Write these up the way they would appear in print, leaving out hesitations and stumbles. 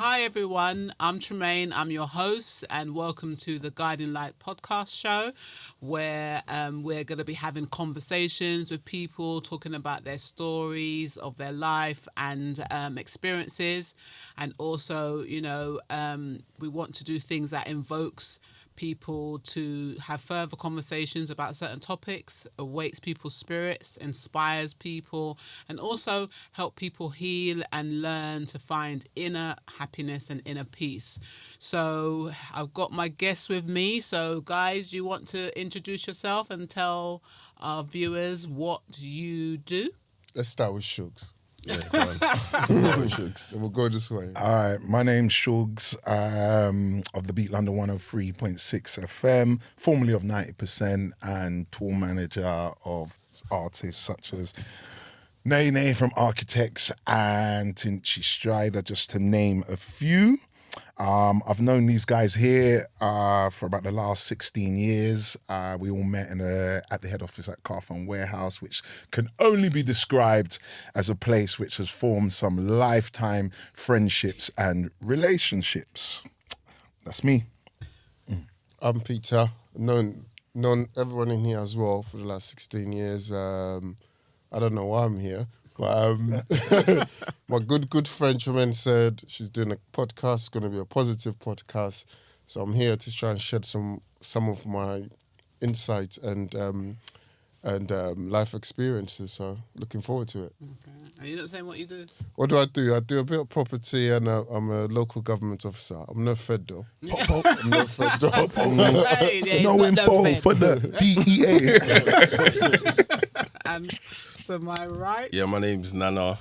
Hi everyone, I'm Tremaine, I'm your host, and welcome to the Guiding Light podcast show, where we're going to be having conversations with people, talking about their stories of their life and experiences, and also, we want to do things that invokes people to have further conversations about certain topics, awakes people's spirits, inspires people, and also help people heal and learn to find inner happiness and inner peace. So I've got my guests with me. So guys, you want to introduce yourself and tell our viewers what you do? Let's start with Shugs. Yeah, go on. Shugs. We'll go this way. All right, my name's Shugs of the Beat London 103.6 FM, formerly of 90%, and tour manager of artists such as Nene from Architects and Tinchy Strider, just to name a few. I've known these guys here for about the last 16 years. We all met at the head office at Carphone Warehouse, which can only be described as a place which has formed some lifetime friendships and relationships. That's me. I'm Peter. Known everyone in here as well for the last 16 years. I don't know why I'm here, but my good friend Tremaine said she's doing a podcast. It's going to be a positive podcast, so I'm here to try and shed some of my insights and life experiences. So looking forward to it. Okay. Are you not saying what you do? What do? I do a bit of property, and I'm a local government officer. I'm no Fed though. I'm no Fed though. No info for the DEA. And to my right, Yeah, my name's Nana.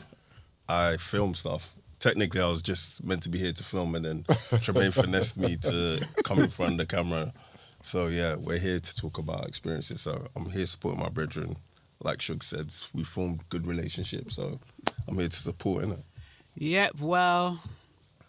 I film stuff. Technically, I was just meant to be here to film, and then Tremaine finessed me to come in front of the camera. So yeah, we're here to talk about experiences. So I'm here supporting my brethren. Like Shug said, we formed good relationships, so I'm here to support, innit? Yep, well,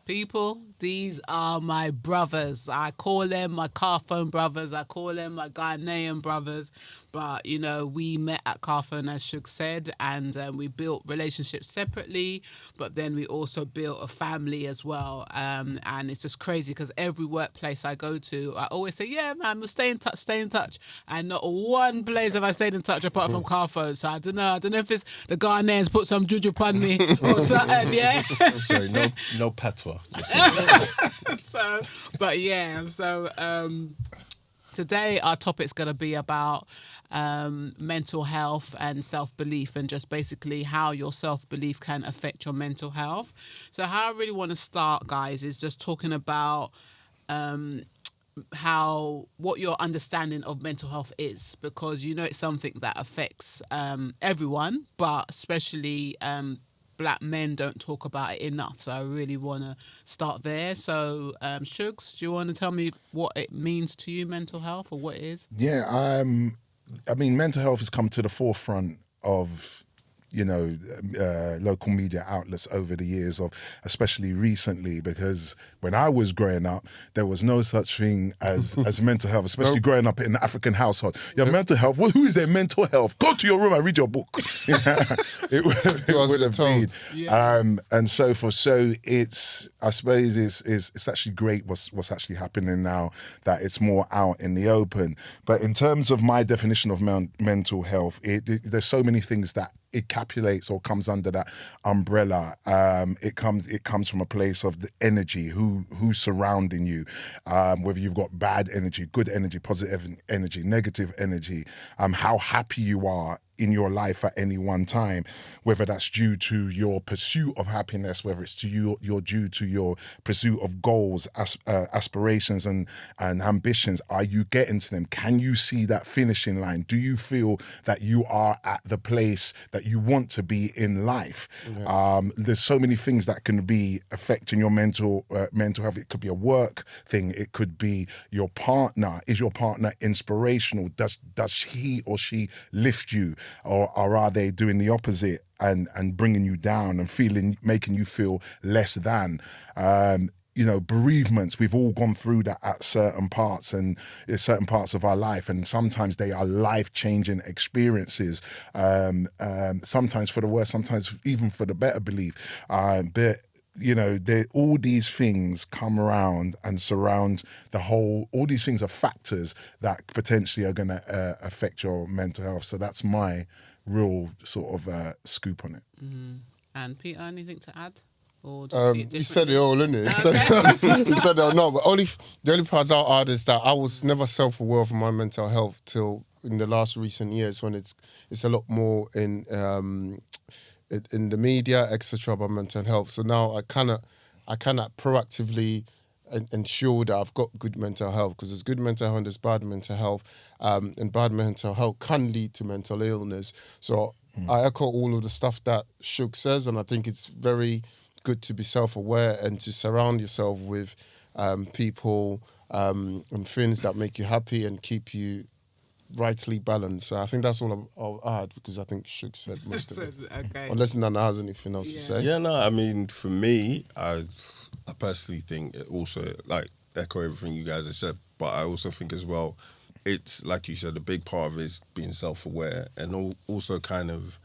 people, these are my brothers. I call them my Carphone brothers. I call them my Ghanaian brothers. But, we met at Carphone, as Shug said, and we built relationships separately, but then we also built a family as well. And it's just crazy because every workplace I go to, I always say, yeah, man, we'll stay in touch. And not one place have I stayed in touch apart from Carphone. So I don't know if it's the Ghanaians put some juju upon me or something, yeah? Sorry, no patois. Today our topic's going to be about mental health and self-belief, and just basically how your self-belief can affect your mental health. So how I really want to start, guys, is just talking about what your understanding of mental health is, because it's something that affects everyone, but especially Black men don't talk about it enough. So I really want to start there. So Shugs, do you want to tell me what it means to you, mental health, or what it is? Yeah, mental health has come to the forefront of local media outlets over the years, especially recently, because when I was growing up, there was no such thing as mental health, especially growing up in an African household. Mental health. Who is their mental health? Go to your room and read your book. It would have been. Yeah. And so it's, I suppose it's actually great what's actually happening now, that it's more out in the open. But in terms of my definition of mental health, there's so many things that encapsulates or comes under that umbrella. It comes from a place of the energy, who's surrounding you, whether you've got bad energy, good energy, positive energy, negative energy, how happy you are in your life at any one time, whether that's due to your pursuit of happiness, whether it's you're due to your pursuit of goals, aspirations and ambitions. Are you getting to them? Can you see that finishing line? Do you feel that you are at the place that you want to be in life? Yeah. There's so many things that can be affecting your mental health. It could be a work thing. It could be your partner. Is your partner inspirational? Does he or she lift you? Or are they doing the opposite and bringing you down and making you feel less than? Bereavements, we've all gone through that at certain parts of our life, and sometimes they are life-changing experiences, sometimes for the worse, sometimes even for the better, belief. But you know, all these things come around and surround the whole. All these things are factors that potentially are going to affect your mental health. So that's my real sort of scoop on it. And Peter, anything to add? Or You said it all, innit? You said it all. No, but the only parts I'll add is that I was never self-aware of my mental health till in the last recent years, when it's a lot more in the media, etc., about mental health. So now I cannot proactively ensure that I've got good mental health, because there's good mental health and there's bad mental health, and bad mental health can lead to mental illness. So I echo all of the stuff that Shug says, and I think it's very good to be self-aware and to surround yourself with people and things that make you happy and keep you rightly balanced. So I think that's all I'll add, because I think Shug said most of it. Okay. Unless Nana has anything else to say. Yeah, no, I mean, for me, I personally think it also, like, echo everything you guys have said, but I also think as well, it's, like you said, a big part of it is being self-aware, and also kind of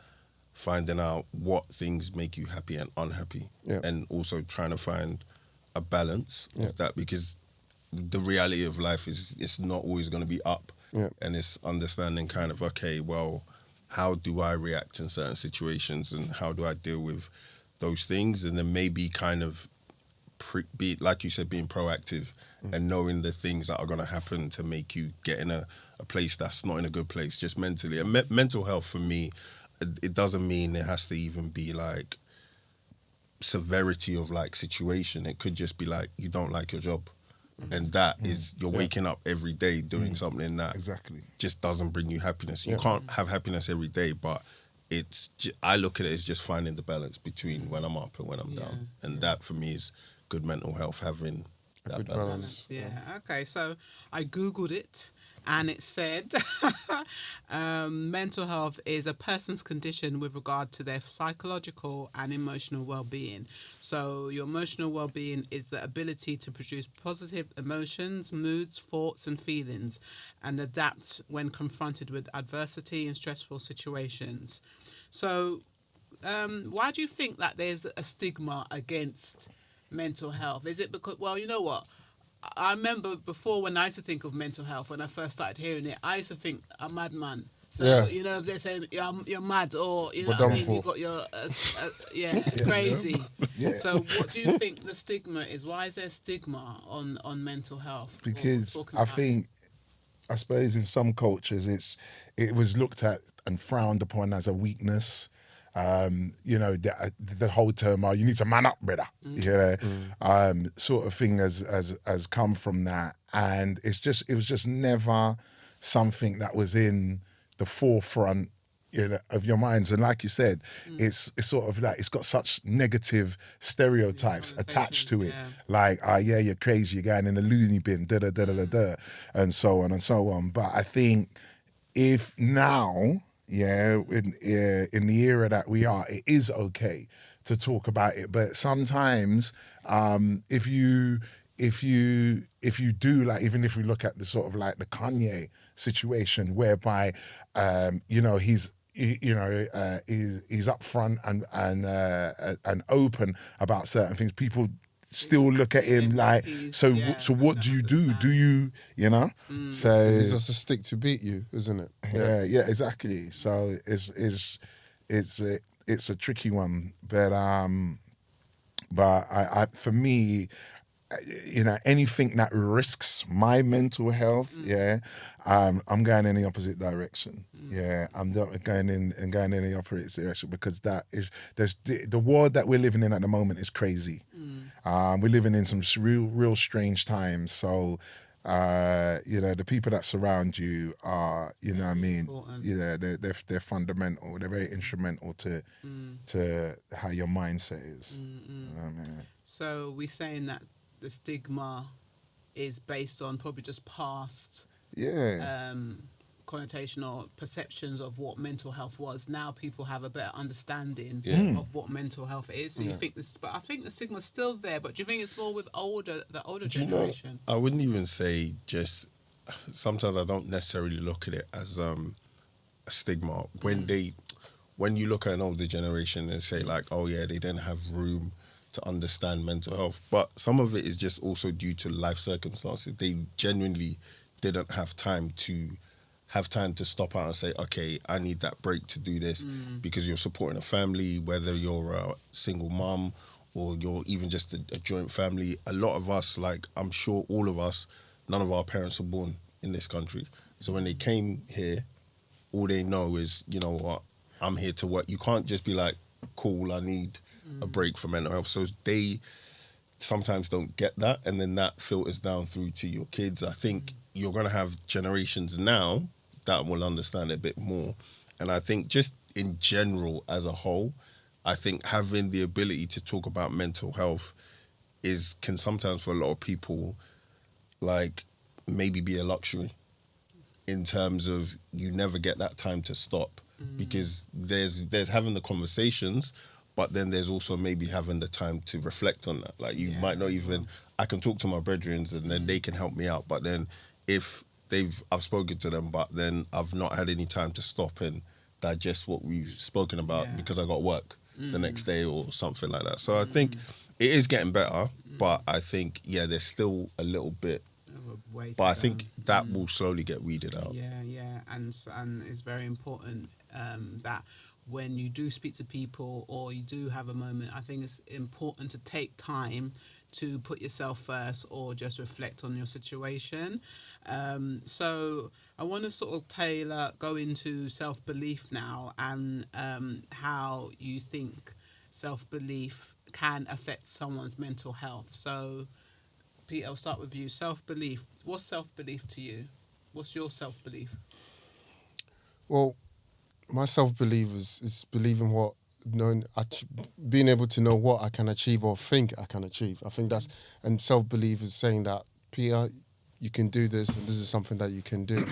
finding out what things make you happy and unhappy, and also trying to find a balance of that, because the reality of life is it's not always going to be up. And it's understanding kind of, okay, well, how do I react in certain situations, and how do I deal with those things? And then maybe kind of be, like you said, being proactive and knowing the things that are going to happen to make you get in a place that's not in a good place, just mentally. And mental health for me, it doesn't mean it has to even be like severity of like situation. It could just be like you don't like your job. And that is, you're waking up every day doing something that just doesn't bring you happiness. You can't have happiness every day, but I look at it as just finding the balance between when I'm up and when I'm down. And that for me is good mental health, having that good balance. Yeah, okay. So I Googled it, and it said mental health is a person's condition with regard to their psychological and emotional well-being. So your emotional well-being is the ability to produce positive emotions, moods, thoughts and feelings, and adapt when confronted with adversity and stressful situations. So why do you think that there's a stigma against mental health? Is it because, well, you know what? I remember before, when I used to think of mental health, when I first started hearing it, I used to think a madman. So, you know, they're saying you're mad, or, you know what I mean, you've got your, crazy. So what do you think the stigma is? Why is there stigma on mental health? Because I suppose in some cultures it was looked at and frowned upon as a weakness. You know, the whole term, you need to man up, brother. You know, sort of thing has come from that, and it was just never something that was in the forefront, you know, of your minds. And like you said, it's sort of like it's got such negative stereotypes attached to it, like, yeah, you're crazy, you're going in the loony bin, da da da da da, and so on and so on. But I think if now, in the era that we are, it is okay to talk about it. But sometimes, if you do, like, even if we look at the sort of like the Kanye situation, whereby, you know, he's upfront and open about certain things, people still look at him like, so what do you do? Do you know? So It's just a stick to beat you, isn't it? yeah, exactly. So it's a tricky one, but I for me, you know, anything that risks my mental health, I'm going in the opposite direction. I'm not going in the opposite direction, because there's the world that we're living in at the moment is crazy. We're living in some real strange times. So, you know, the people that surround you are, you know what I mean? Important. Yeah, they're fundamental. They're very instrumental to how your mindset is. You know what I mean? So we're saying that the stigma is based on probably just past connotation or perceptions of what mental health was. Now people have a better understanding of what mental health is. So you think this, but I think the stigma's still there. But do you think it's more with the older generation? I wouldn't even say just. Sometimes I don't necessarily look at it as a stigma. When you look at an older generation and say like, oh yeah, they didn't have room to understand mental health. But some of it is just also due to life circumstances. They genuinely didn't have time to stop out and say, okay, I need that break to do this, because you're supporting a family, whether you're a single mum or you're even just a joint family. A lot of us, like I'm sure all of us, none of our parents were born in this country. So when they came here, all they know is, you know what, I'm here to work. You can't just be like, cool, I need a break from mental health. So they sometimes don't get that, and then that filters down through to your kids. I think you're going to have generations now that will understand it a bit more. And I think just in general, as a whole, I think having the ability to talk about mental health can sometimes for a lot of people, like, maybe be a luxury, in terms of you never get that time to stop, because there's having the conversations, but then there's also maybe having the time to reflect on that. Like, you might not even, I can talk to my brethren and then they can help me out, but then if I've spoken to them, but then I've not had any time to stop and digest what we've spoken about because I got work the next day or something like that. So I think it is getting better, but I think, there's still a little bit. But I think that will slowly get weeded out. Yeah, and it's very important that when you do speak to people or you do have a moment, I think it's important to take time to put yourself first or just reflect on your situation. So I want to sort of go into self-belief now, and how you think self-belief can affect someone's mental health. So Pete, I'll start with you. Self-belief. What's self-belief to you? What's your self-belief? Well, my self-belief is believing being able to know what I can achieve or think I can achieve. I think that's, and self-belief is saying that, Peter, you can do this, and this is something that you can do.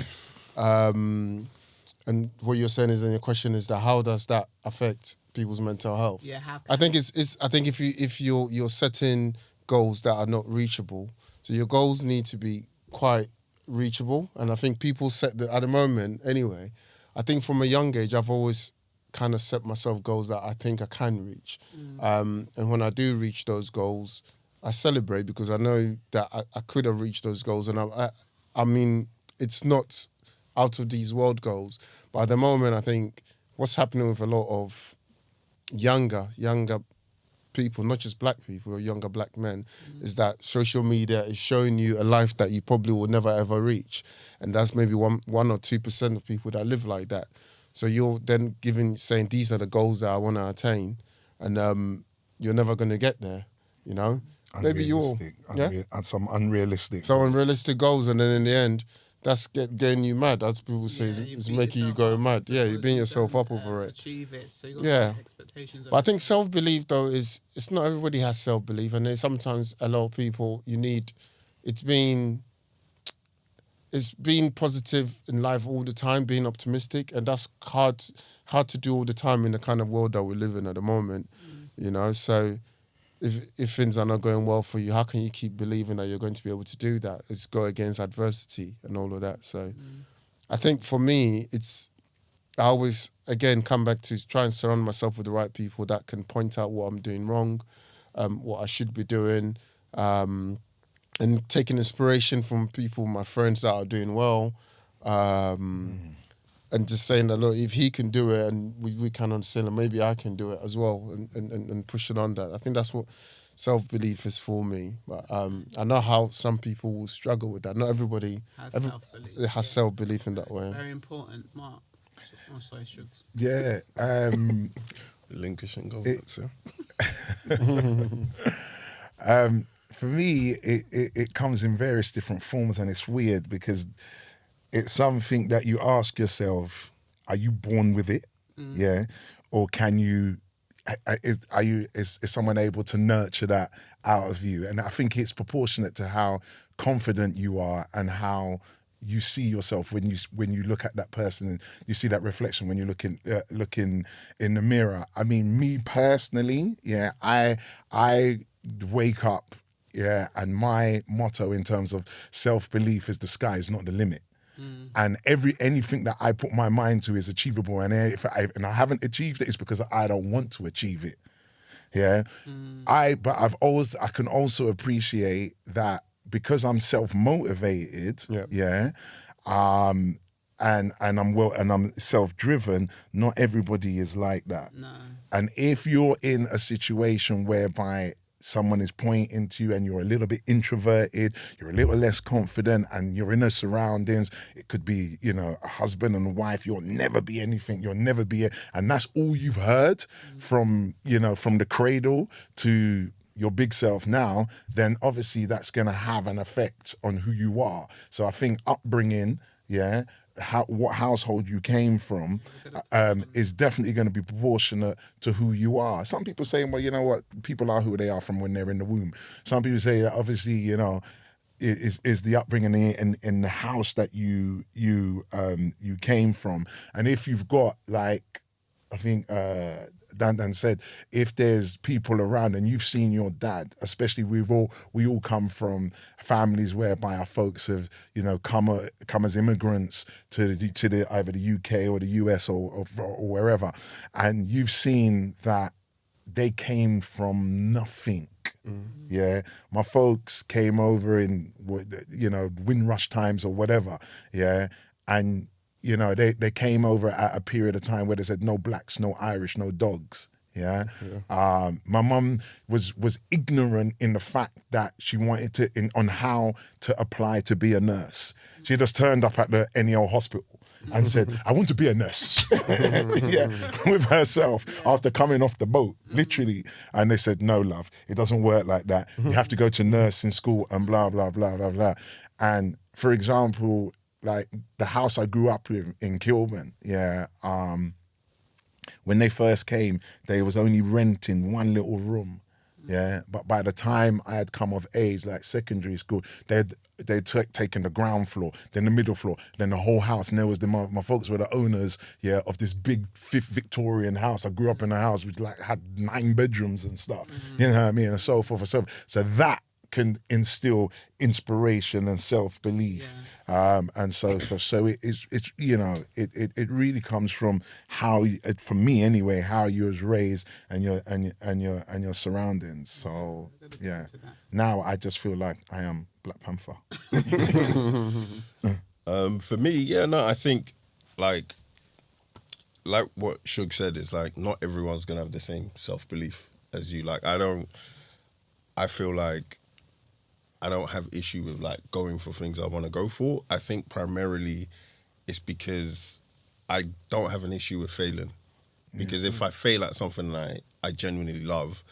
And what you're saying is, and your question is that, how does that affect people's mental health? Yeah, how can I think I think if you're setting goals that are not reachable, so your goals need to be quite reachable. And I think people at the moment anyway, I think from a young age, I've always kind of set myself goals that I think I can reach. And when I do reach those goals, I celebrate, because I know that I could have reached those goals. And I mean, it's not out of these world goals. But at the moment, I think what's happening with a lot of younger people, not just black people or younger black men, is that social media is showing you a life that you probably will never ever reach. And that's maybe 1 or 2% of people that live like that. So you're then saying these are the goals that I want to attain, and you're never going to get there, you know? Maybe and some unrealistic. So unrealistic goals, and then in the end, that's getting you mad. As people say, it's making you go mad. Yeah, you're beating yourself up over it. Achieve it. So you got expectations. But I think self-belief, though, it's not everybody has self-belief, and there's sometimes a lot of people it's being positive in life all the time, being optimistic, and that's hard to do all the time in the kind of world that we live in at the moment, you know. So if things are not going well for you, how can you keep believing that you're going to be able to do that? It's go against adversity and all of that. So I think for me, I always, again, come back to try and surround myself with the right people that can point out what I'm doing wrong, what I should be doing, and taking inspiration from people, my friends that are doing well, and just saying that, look, if he can do it and we can understand it, maybe I can do it as well, and pushing on that. I think that's what self-belief is for me. But I know how some people will struggle with that. Not everybody has self-belief in that way. Very important, Mark. Oh, sorry, Shugs. Yeah. Relinquishing goals. For me, it comes in various different forms, and it's weird because it's something that you ask yourself, are you born with it? Yeah. Or can you, is someone able to nurture that out of you? And I think it's proportionate to how confident you are and how you see yourself when you look at that person and you see that reflection when you're looking in the mirror. I mean, me personally, yeah, I wake up, yeah, and my motto in terms of self-belief is the sky is not the limit. And anything that I put my mind to is achievable, and if I haven't achieved it, it's because I don't want to achieve it. Yeah. But I can also appreciate that because I'm self-motivated. Yeah. Yeah. And I'm self-driven. Not everybody is like that. No. And if you're in a situation whereby someone is pointing to you and you're a little bit introverted, you're a little less confident, and you're in those surroundings, it could be, a husband and wife, you'll never be anything, you'll never be it. And that's all you've heard from the cradle to your big self now, then obviously that's going to have an effect on who you are. So I think upbringing, what household you came from is definitely going to be proportionate to who you are. Some people say, well, you know what, people are who they are from when they're in the womb. Some people say that obviously, is the upbringing in the house that you came from. And if you've got, like, I think Dan said, if there's people around and you've seen your dad, especially we all come from families whereby our folks have, come as immigrants to the either the UK or the US or wherever, and you've seen that they came from nothing. Yeah, my folks came over in Windrush times or whatever. Yeah, and they came over at a period of time where they said no blacks, no Irish, no dogs. Yeah. My mum was ignorant in the fact that she wanted on how to apply to be a nurse. She just turned up at the NEL hospital and said, I want to be a nurse. With herself after coming off the boat, literally. And they said, no, love, it doesn't work like that. You have to go to nursing school and blah, blah, blah, blah, blah. And for example, like the house I grew up in Kilburn, when they first came, they was only renting one little room. Yeah, but by the time I had come of age, like secondary school, they'd taken the ground floor, then the middle floor, then the whole house. And there was my folks were the owners, of this big fifth Victorian house. I grew up in a house which had 9 bedrooms and stuff. You know what I mean? And so forth and so forth. So that can instill inspiration and self-belief. And so it really comes from how, for me anyway, how you was raised and your surroundings. So now I just feel like I am Black Panther. For me, I think like what Shug said is like not everyone's gonna have the same self-belief as you. Like I feel like I don't have issue with like going for things I want to go for. I think primarily it's because I don't have an issue with failing. Because if I fail at something I genuinely love,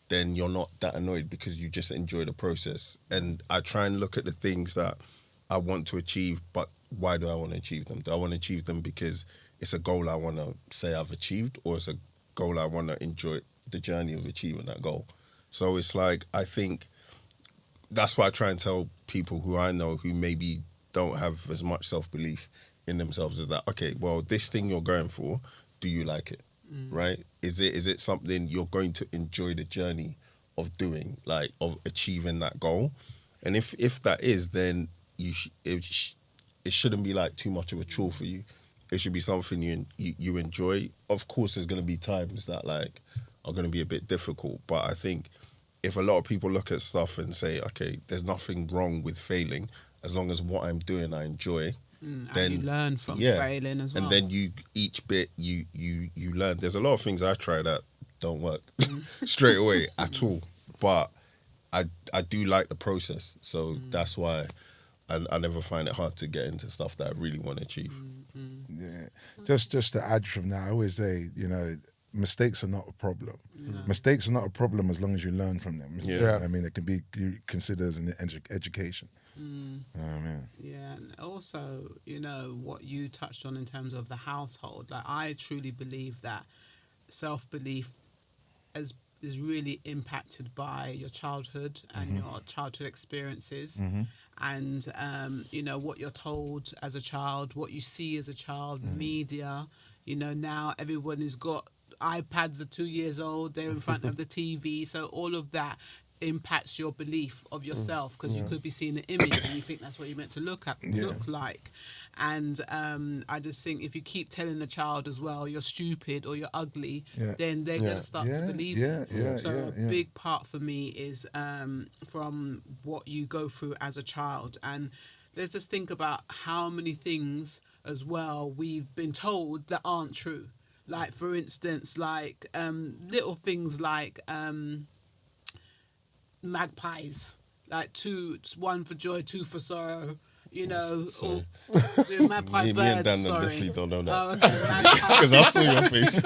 then you're not that annoyed because you just enjoy the process. And I try and look at the things that I want to achieve, but why do I want to achieve them? Do I want to achieve them because it's a goal I want to say I've achieved, or it's a goal I want to enjoy the journey of achieving that goal? So it's like, I think that's why I try and tell people who I know who maybe don't have as much self-belief in themselves is that, okay, well, this thing you're going for, do you like it, right? Is it something you're going to enjoy the journey of doing, like of achieving that goal? And if that is, then it shouldn't be like too much of a chore for you. It should be something you enjoy. Of course, there's going to be times that like are going to be a bit difficult, but I think if a lot of people look at stuff and say, okay, there's nothing wrong with failing as long as what I'm doing I enjoy, then and you learn from failing as well. And then each bit you learn. There's a lot of things I try that don't work straight away at all, but I do like the process, so that's why I never find it hard to get into stuff that I really want to achieve. Yeah, just to add from that, I always say, mistakes are not a problem. Mistakes are not a problem as long as you learn from them. I mean, it can be considered as an education. Yeah, and also, what you touched on in terms of the household, like I truly believe that self-belief is really impacted by your childhood and your childhood experiences and what you're told as a child, what you see as a child, media. Now everyone has got iPads, are 2 years old, they're in front of the TV, so all of that impacts your belief of yourself, because you could be seeing an image and you think that's what you're meant to look like. And I just think if you keep telling the child as well you're stupid or you're ugly, then they're going to start to believe it. So a big part for me is from what you go through as a child. And let's just think about how many things as well we've been told that aren't true. Like, for instance, like little things like magpies, like one for joy, two for sorrow. You know, or magpie birds. Me and Dan sorry. definitely don't know that. Oh, okay. Because I saw your face.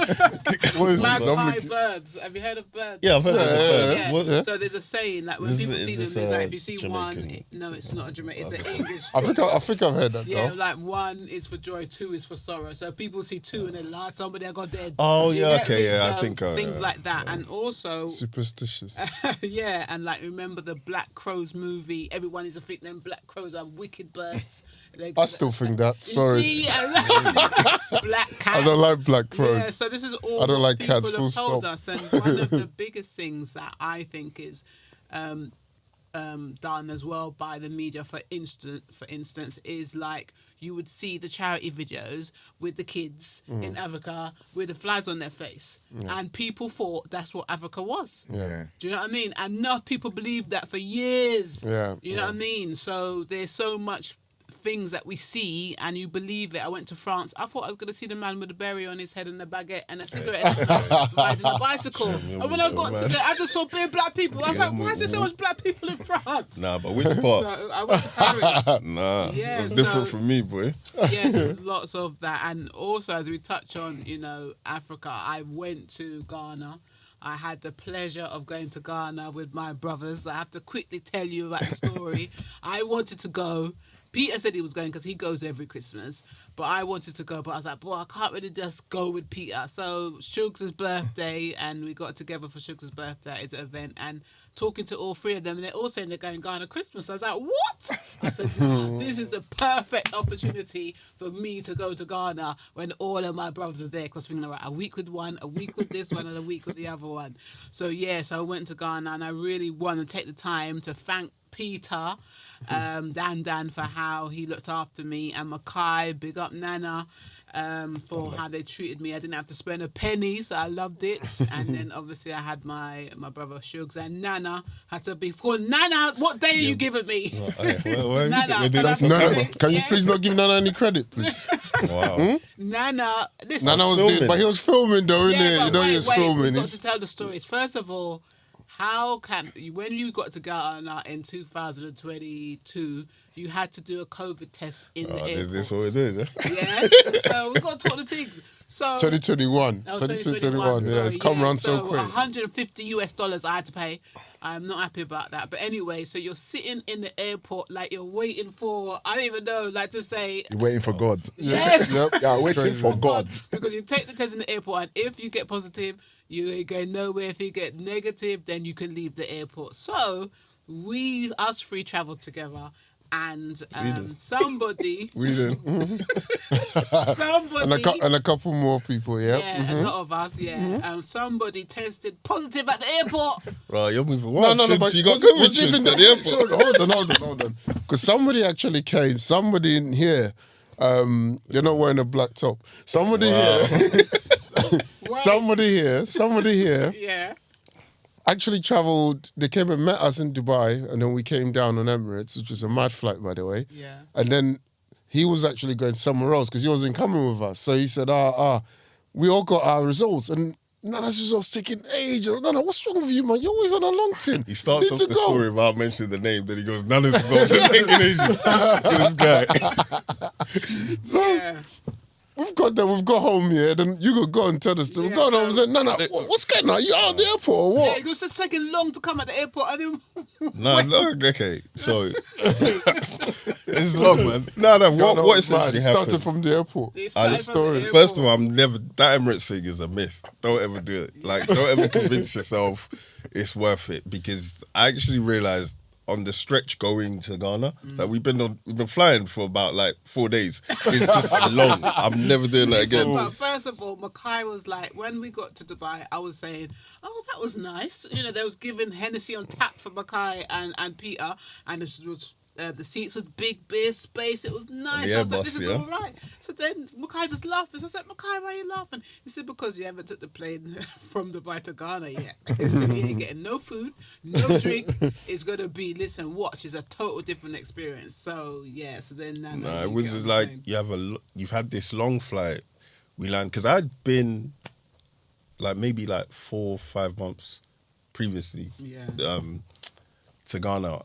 What is it? Magpie birds. Have you heard of birds? Yeah, I've heard of birds. Yeah. What- So there's a saying like when Is people this- see is them, this, there's like if you see Jamaican? one, no, it's not a Jamaican. It's an English. I think I've heard that Yeah, though. like one is for joy, two is for sorrow. So people see two and then like somebody got dead. Oh, You yeah, get okay, me? yeah, I So think, things like that, and also Superstitious. yeah, and like remember the Black Crows movie? Everyone is a think them Black Crows are wicked birds. I still think that. You Sorry. see? Black cats. I don't like black crows. Yeah, so this is all I don't what like cats, people full have told stop. us, and one of the biggest things that I think is done as well by the media, for instance, is like you would see the charity videos with the kids in Africa with the flags on their face, and people thought that's what Africa was. Yeah. Do you know what I mean? And enough people believed that for years. Yeah, You know what I mean? So there's so much things that we see and you believe it. I went to France. I thought I was going to see the man with a berry on his head and a baguette and a cigarette riding a bicycle. And when I got to there, I just saw bare black people. I was like, why is there so much black people in France? Nah, but which part? So I went to Paris. Nah, Yeah, it's different so- from me, boy. Yes, there's lots of that. And also, as we touch on, you know, Africa, I went to Ghana. I had the pleasure of going to Ghana with my brothers. I have to quickly tell you about the story. I wanted to go. Peter said he was going because he goes every Christmas, but I wanted to go, but I was like, boy, I can't really just go with Peter. So Shugs' birthday, and we got together for Shugs' birthday as an event, and talking to all three of them, and they're all saying they're going Ghana Christmas. I was like, what? I said, wow, this is the perfect opportunity for me to go to Ghana when all of my brothers are there, because I was thinking, right, a week with one, a week with this one, and a week with the other one. So yeah, so I went to Ghana, and I really want to take the time to thank Peter, Dan for how he looked after me, and Makai, big up Nana, for how they treated me. I didn't have to spend a penny, so I loved it. And then obviously I had my brother Shugs, and Nana had to be called Nana. What day are you giving me? Nana, Did I can I No, Please, can you yes. please not give Nana any credit, please? Wow. Nana, listen. Nana was filming. there, but he was filming though, innit? Yeah, You but know he wait, was we've filming. got He's- to tell the stories. First of all, how can when you got to Ghana in 2022, you had to do a COVID test in the Oh, airport. is this what it is? Yeah? Yes. So we've got to talk the things. So 2021. Oh, 2021. Yeah, it's come around so quick. $150 I had to pay. I'm not happy about that. But anyway, so you're sitting in the airport like you're waiting for, I don't even know, like to say, You're waiting for God. yes. Yep. Yeah, it's waiting crazy. for God. Because you take the test in the airport, and if you get positive, you ain't going nowhere. If you get negative, then you can leave the airport. So us three traveled together, and somebody, We didn't. somebody, And a couple more people, yeah. yeah, a lot of us, yeah, somebody tested positive at the airport. Right, you're moving. No, Wow, but you got was COVID even shit at the airport. so, hold on. Because somebody actually came. Somebody in here. You're not wearing a black top. Somebody here. Somebody here Yeah. actually travelled. They came and met us in Dubai, and then we came down on Emirates, which was a mad flight, by the way. Yeah. And then he was actually going somewhere else because he wasn't coming with us. So he said, we all got our results, and Nana's results taking ages. Nana, what's wrong with you, man? You're always on a long tin. He starts You off need the to go." story without mentioning the name. Then he goes, "None of this is also taking ages." This guy. Yeah. We've got there, we've got home here, then you could go and tell us. We've Yeah, got home and so- said, Nana, what's going on? You out of the airport or Yeah, what? it was just taking long to come at the airport. I didn't. No, okay. So it's long, man. No, No, what man, essentially it started happened? from the airport. It I started from story. the First of airport. all, that Emirates thing is a myth. Don't ever do it. Like, don't ever convince yourself it's worth it, because I actually realised on the stretch going to Ghana. So we've been flying for about like 4 days. It's just long. I'm never doing that Listen, again. but first of all, Makai was like, when we got to Dubai, I was saying, oh, that was nice. You know, they was giving Hennessy on tap for Makai and Peter, and this was. The seats was big, beer space. It was nice. the I was like, Airbus, this is yeah. all right. So then Makai just laughed. So I said, Makai, why are you laughing? He said, because you haven't took the plane from Dubai to Ghana yet. He said, you ain't getting no food, no drink. It's going to be, listen, watch. It's a total different experience. So, yeah. So then... No, it was just like, you've had this long flight. We land, because I'd been like maybe like 4 or 5 months previously. Yeah. To Ghana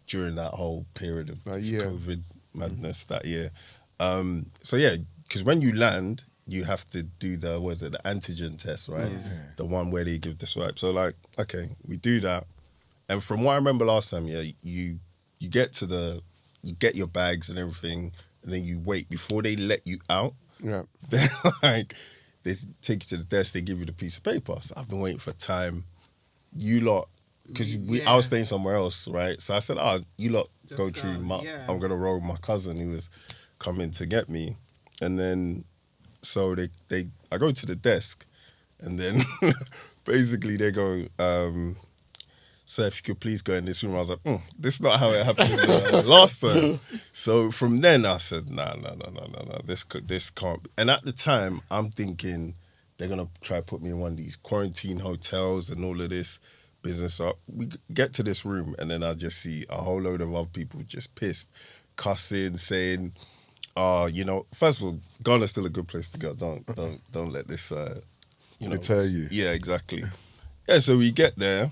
during that whole period of That year. COVID madness that year. So yeah, because when you land, you have to do the antigen test, right? Yeah. The one where they give the swipe. So like, okay, we do that, and from what I remember last time, yeah, you get you get your bags and everything, and then you wait before they let you out. Yeah. They're like, they take you to the desk, they give you the piece of paper. So I've been waiting for time. You lot. Because I was staying somewhere else, right? So I said, you lot Just go go, through. yeah. I'm going to roll with my cousin who was coming to get me. And then, so I go to the desk, and then basically they go, sir, if you could please go in this room. I was like, this is not how it happened last time. So from then I said, no, this can't be. And at the time, I'm thinking they're going to try to put me in one of these quarantine hotels and all of this business up. We get to this room, and then I just see a whole load of other people just pissed, cussing, saying, first of all, Ghana's still a good place to go. Don't let this, Deter you. Yeah, exactly. Yeah, so we get there.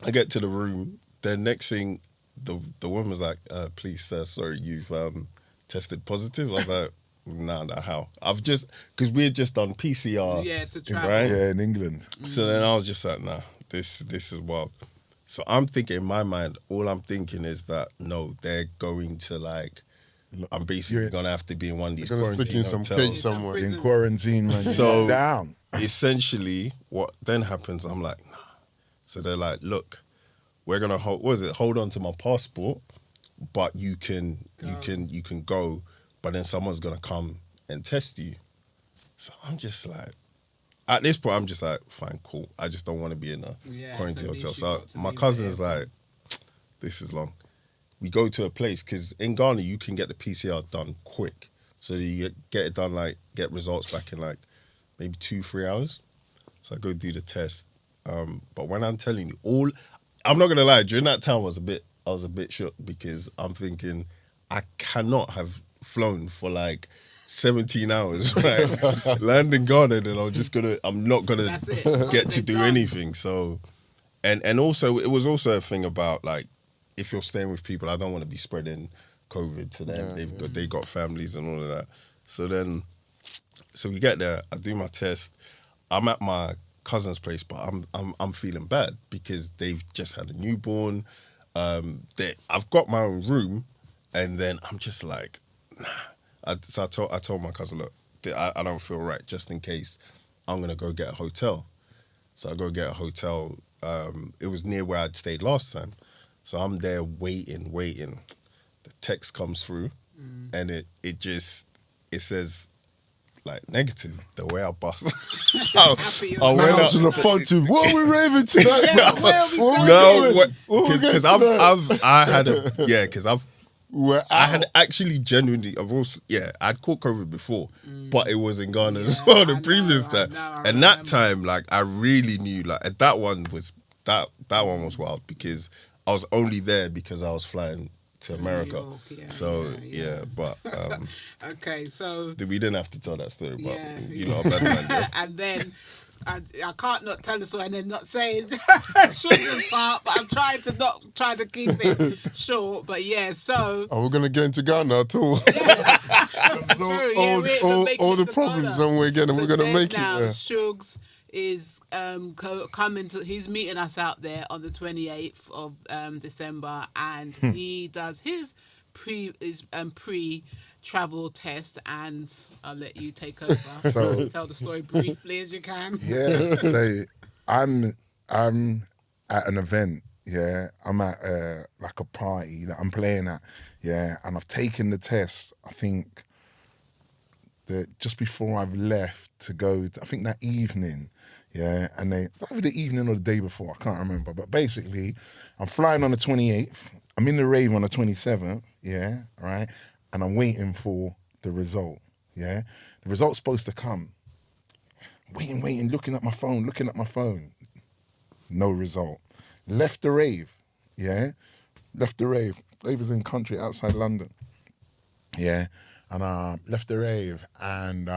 I get to the room. The next thing, the woman's like, please, sir, sorry, you've tested positive. I was like, nah, how? Because we had just done PCR. Yeah, to travel. Right? Yeah, in England. So then I was just like, nah, this is wild. So I'm thinking, in my mind, all I'm thinking is that, no, they're going to like, I'm basically going to have to be in one of these They're gonna stick quarantine in some hotels. cage somewhere. In quarantine, man. So- Down. Essentially, what then happens, I'm like, nah. So they're like, look, we're going to hold on to my passport, but you can go, but then someone's going to come and test you. So I'm just like, at this point, I'm just like, fine, cool. I just don't want to be in a quarantine so at hotel. least you So got to my leave cousin's there. like, this is long. We go to a place, because in Ghana, you can get the PCR done quick. So you get it done, like, get results back in like maybe 2-3 hours. So I go do the test. But when I'm telling you, I'm not going to lie, during that time I was a bit shook, because I'm thinking, I cannot have flown for like 17 hours, right? Land in Ghana, and I'm not gonna That's it. get to do Done. anything. So, and also, it was also a thing about like, if you're staying with people, I don't want to be spreading COVID to them. They got families and all of that. So then, we get there. I do my test. I'm at my cousin's place, but I'm feeling bad because they've just had a newborn. I've got my own room, and then I'm just like, nah. So I told my cousin, look, I don't feel right. Just in case, I'm gonna go get a hotel. So I go get a hotel. It was near where I'd stayed last time. So I'm there waiting. The text comes through, and it says like negative. The way I bust. Happy you're I not. went Went out out to the front to what are we raving tonight? Yeah, where are we going? No, What we because getting I had actually genuinely, I'd caught COVID before, but it was in Ghana as Yeah, well the I previous know, I time. know, I And that remember. time, like, I really knew, like, and that one was wild because I was only there because I was flying to America. York, yeah, So, yeah. but Okay, so we didn't have to tell that story, but yeah, you know, bad man there. and then I can't not tell the story and then not saying Sugar's part, but I'm trying to keep it short. But yeah, so Are we gonna get into Ghana at all? that's So true, yeah, we're even making all it the to problems, Ghana. and we're gonna there's make now, it. Yeah. Shugs is coming to. He's meeting us out there on the 28th of December, and he does his pre travel test, and I'll let you take over. So- tell the story briefly as you can. Yeah. So I'm at an event yeah, I'm at like a party that I'm playing at, yeah, and I've taken the test. I think that just before I've left to go, I think that evening, yeah, and either the evening or the day before, I can't remember, but basically, I'm flying on the 28th. I'm in the rave on the 27th, yeah, right, and I'm waiting for the result, yeah. The result's supposed to come. Waiting, looking at my phone. No result. Left the rave, yeah. Left the rave. Rave was in country outside London, yeah. And left the rave and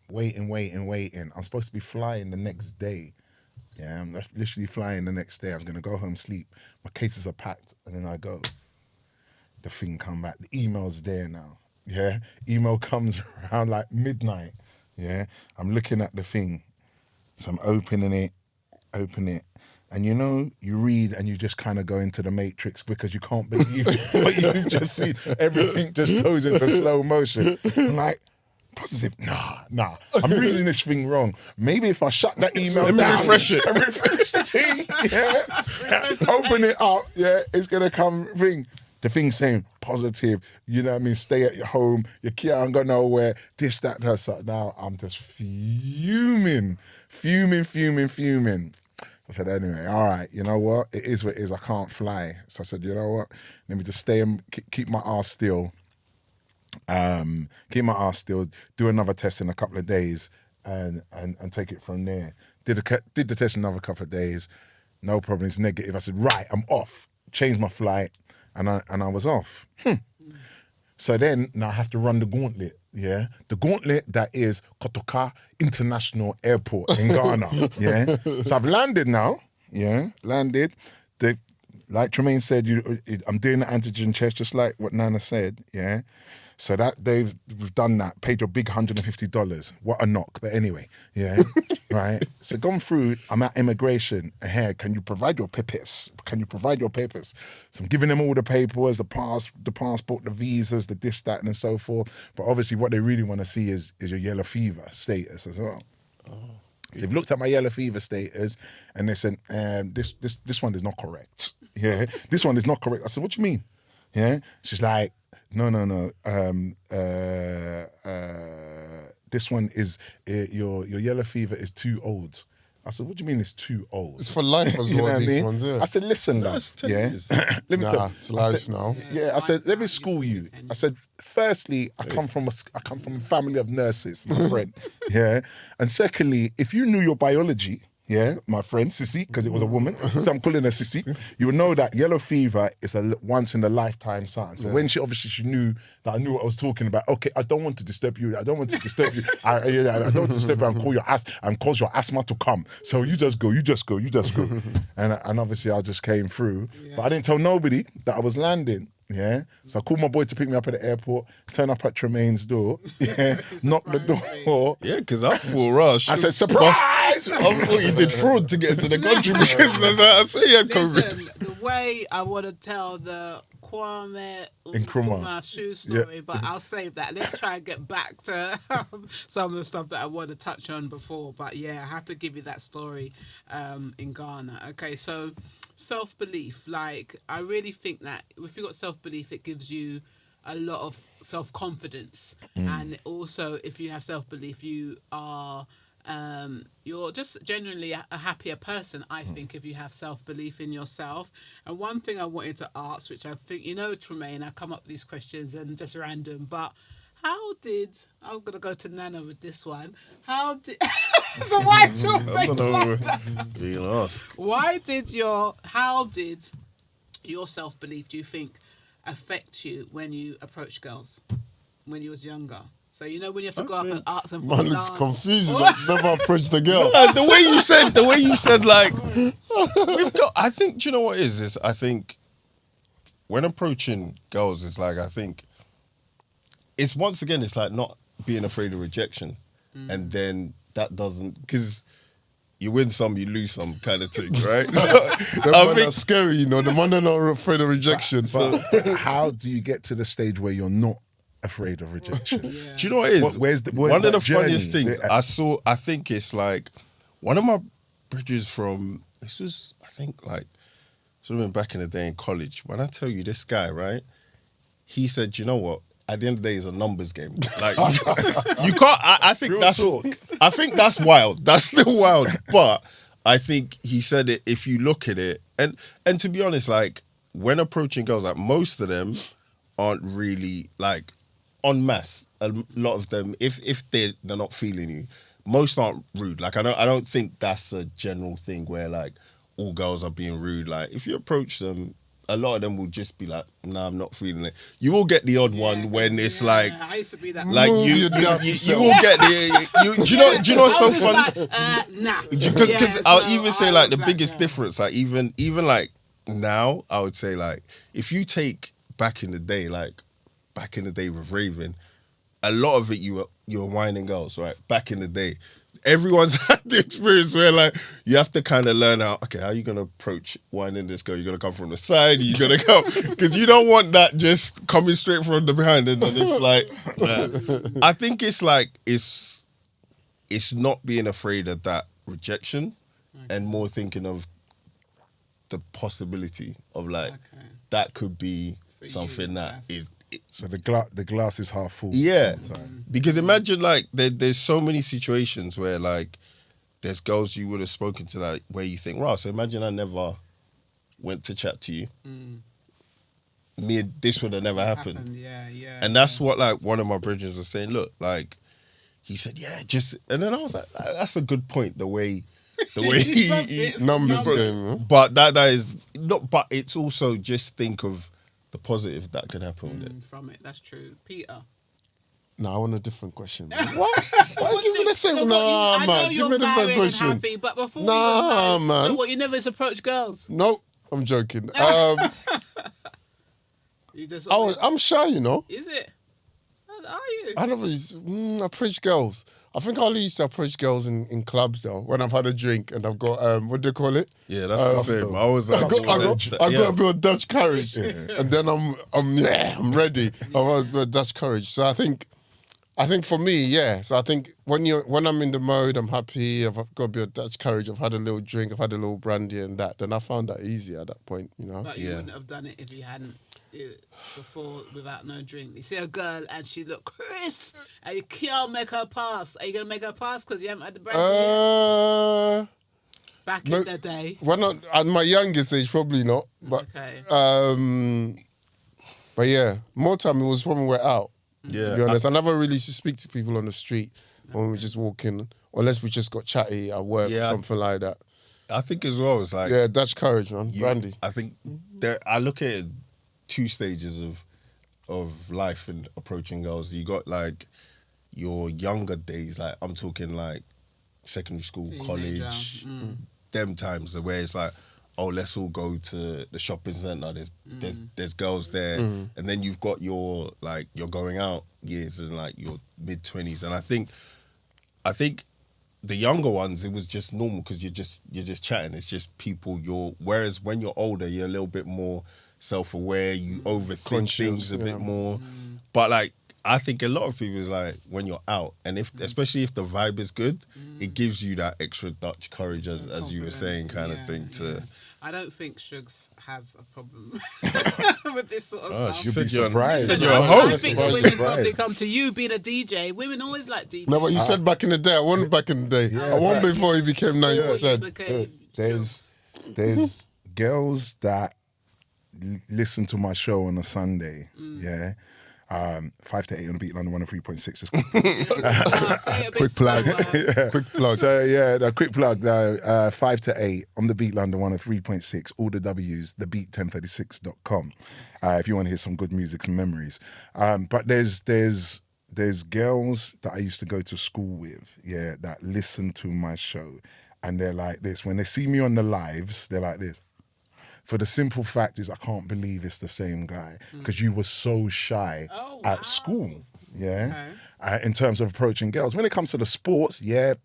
waiting. I'm supposed to be flying the next day, yeah. I'm literally flying the next day. I was gonna go home, sleep. My cases are packed, and then I go. The thing come back. The email's there now, yeah. Email comes around like midnight, yeah. I'm looking at the thing, so I'm opening it. And you read and you just kind of go into the matrix because you can't believe what you've just seen. Everything just goes into slow motion. I'm like, positive? Nah. I'm reading this thing wrong. Maybe if I shut that email down. refresh it. And refresh the thing, yeah. Open it up, yeah, it's going to come thing. The thing saying positive, you know what I mean? Stay at your home, you can't go nowhere, this, that, that. So now I'm just fuming. I said, anyway, all right, you know what? It is what it is. I can't fly. So I said, you know what? Let me just stay and keep my ass still. Do another test in a couple of days and take it from there. Did the test in another couple of days. No problem. It's negative. I said, right, I'm off. Changed my flight and I was off. So then now I have to run the gauntlet. Yeah, the gauntlet that is Kotoka International Airport in Ghana. Yeah, so I've landed now. Yeah, landed. Like Tremaine said, I'm doing the antigen test just like what Nana said. Yeah, so that we've done that. Paid your big $150. What a knock, but anyway. Yeah, right. So gone through. I'm at immigration. Here, can you provide your papers? So I'm giving them all the papers, the passport, the visas, the this, that, and so forth. But obviously, what they really want to see is your yellow fever status as well. They've looked at my yellow fever status and they said, this one is not correct. Yeah, this one is not correct. I said, what do you mean? Yeah, she's like, no. This one is your yellow fever is too old. I said, what do you mean it's too old? It's for life as You know well, what I these mean? ones, yeah. I said, listen, No, lad, it's 10 yeah. years. Let me tell you. It's life now. Yeah, I said, let me school you. I said, firstly, I come from a family of nurses, my friend. Yeah. And secondly, if you knew your biology, yeah, my friend, Sissy, because it was a woman, so I'm calling her Sissy, you would know that yellow fever is a once in a lifetime sign. So when she knew that I knew what I was talking about, okay, I don't want to disturb you. I don't want to disturb you. I don't want to disturb you and call your and cause your asthma to come. So you just go. And obviously I just came through. Yeah. But I didn't tell nobody that I was landing. Yeah, so I called my boy to pick me up at the airport, turn up at Tremaine's door, yeah, knock the door. Yeah, because I thought rush. I said, surprise! I thought you did fraud to get into the country because I say you had COVID. Listen, the way I want to tell the Kwame Nkrumah shoe story, but I'll save that. Let's try and get back to some of the stuff that I want to touch on before. But yeah, I have to give you that story in Ghana. Okay, so self-belief. Like, I really think that if you've got self-belief, it gives you a lot of self-confidence. And also, if you have self-belief, you are... you're just generally a happier person, I think, if you have self-belief in yourself. And one thing I wanted to ask, which I think, Tremaine, I come up with these questions and just random, but I was going to go to Nana with this one. So why is your face like that? You can ask. How did your self-belief, do you think, affect you when you approached girls when you was younger? So when you have to go up and ask them for Man looks confused. I've never approached a girl. The way you said, like, we've got. I think. Do you know what it is? I think when approaching girls, it's like I think it's once again, it's like not being afraid of rejection, and then that doesn't because. You win some, you lose some, kind of thing, right? I think that's scary, The man are not afraid of rejection. But how do you get to the stage where you're not afraid of rejection? Yeah. Do you know what it is? Where's one of the journey? funniest things I think it's like one of my bridges from this was I think like should have been back in the day in college. When I tell you this guy, right? He said, you know what? At the end of the day, it's a numbers game. Like you can't. I think Real that's. talk. I think that's wild. That's still wild. But I think he said it. If you look at it, and to be honest, like when approaching girls, like most of them aren't really like en masse. A lot of them, if they're not feeling you, most aren't rude. Like I don't think that's a general thing where like all girls are being rude. Like if you approach them, a lot of them will just be like, "Nah, I'm not feeling it." You will get the odd one when it's like, I used to be that. like Move you your damn will self. get the. Do you know what's so funny? Nah. Because Yeah, I'll so even say I like was the biggest guy. difference, like even like now, I would say like if you take back in the day with raving, a lot of it you were whining girls, right? Back in the day. Everyone's had the experience where like you have to kind of learn how are you gonna approach whining this girl? You're gonna come from the side, you're gonna come because you don't want that just coming straight from the behind and then it's like I think it's like it's not being afraid of that rejection and more thinking of the possibility of like that could be For something you, that yes. is So the glass is half full. yeah, all the time. because imagine like there's so many situations where like there's girls you would have spoken to like where you think, wow, so imagine I never went to chat to you. This would have never happened. Yeah, yeah. And that's what like one of my bridges was saying, look, like he said, yeah, just and then I was like, that's a good point, the way he Numbers game. Huh? but that is not but it's also just think of the positive that could happen with it. From it, that's true. Peter. No, I want a different question. What? Why give me the same? So what, Nah, I know man. Give you're me a different married and question. happy, but before we Nah, were married, man. So what? You never just approach girls? Nope, I'm joking. You just. I'm shy, you know. Is it? How are you? I never approach girls. I think I only used to approach girls in clubs though. When I've had a drink and I've got what do you call it? Yeah, that's the same. I was I got a bit of Dutch courage, and then I'm ready. I've got a bit of Dutch courage. So I think for me, yeah. So I think when I'm in the mode, I'm happy. I've got a bit of Dutch courage. I've had a little drink. I've had a little brandy and that. Then I found that easy at that point, you know. But you wouldn't have done it if you hadn't before without no drink. You see a girl and she look crisp and you can't make her pass. Are you gonna make her pass because you haven't had the brandy yet? Back in the day. At my youngest age, probably not. But Okay. but yeah, more time it was when we were out. Yeah, To be honest, I never really used to speak to people on the street when we were just walking, unless we just got chatty at work or something like that. I think as well it's like Yeah, Dutch courage, man. Brandy. I think I look at it two stages of life and approaching girls. You got like your younger days, like I'm talking like secondary school, Teenager. college, them times where it's like, oh, let's all go to the shopping centre. There's girls there, and then you've got your like your going out years and like your mid-20s, and I think the younger ones it was just normal because you're just chatting. It's just people. Whereas when you're older, you're a little bit more self-aware. You overthink Conscious, things a bit yeah. more, but like. I think a lot of people is like when you're out, and especially if the vibe is good, it gives you that extra Dutch courage, as you were saying, kind of thing. I don't think Shugs has a problem with this sort of stuff. She You'd be said you're surprised. a I host. think the women probably come to you being a DJ. Women always like DJs. No, but you said back in the day. I won back in the day. I won before he became 90%. Became There's girls that listen to my show on a Sunday, yeah. 5 to 8 on the Beat London 103.6. Just quick plug. Quick plug. So yeah, the quick plug. 5 to 8 on the Beat London 103.6. All the W's. Thebeat1036.com. If you want to hear some good music, some memories. But there's girls that I used to go to school with, yeah, that listen to my show, and they're like this. When they see me on the lives, they're like this. For the simple fact is, I can't believe it's the same guy because you were so shy at school, yeah, in terms of approaching girls. When it comes to the sports, yeah,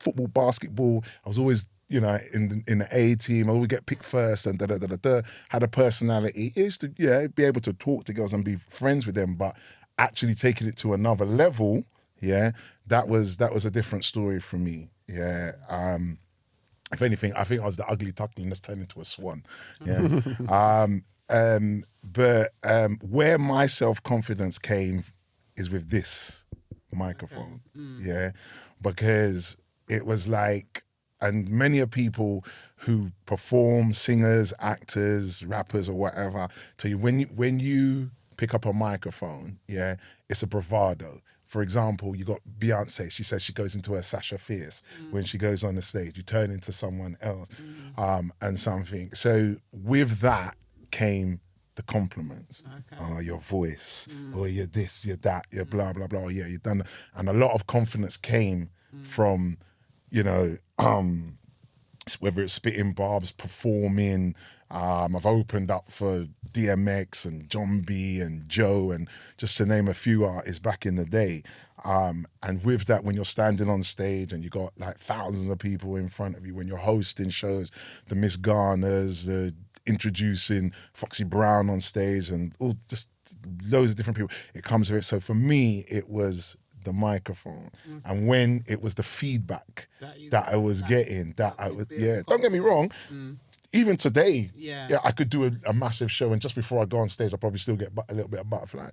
football, basketball, I was always, in the A team. I would get picked first and had a personality. I used to, be able to talk to girls and be friends with them, but actually taking it to another level, yeah, that was a different story for me, yeah. If anything, I think I was the ugly duckling that's turned into a swan. Yeah. But where my self-confidence came is with this microphone. Yeah. Because it was like, and many of people who perform, singers, actors, rappers, or whatever, tell you when you pick up a microphone, yeah, it's a bravado. For example, you got Beyonce. She says she goes into her Sasha Fierce when she goes on the stage. You turn into someone else, and something. So with that came the compliments. Oh, your voice. Oh, you're this, you're that, you're blah blah blah. Yeah, you've done. And a lot of confidence came from, you know, whether it's spitting barbs, performing. I've opened up for DMX and John B and Joe, and just to name a few artists back in the day. And with that, when you're standing on stage and you got like thousands of people in front of you, when you're hosting shows, the Miss Garners, the introducing Foxy Brown on stage, and all just loads of different people, it comes with it. So for me, it was the microphone, and when it was the feedback that I was getting, that I was, yeah. Don't get me wrong. Even today, yeah, I could do a massive show, and just before I go on stage, I'll probably still get a little bit of butterfly.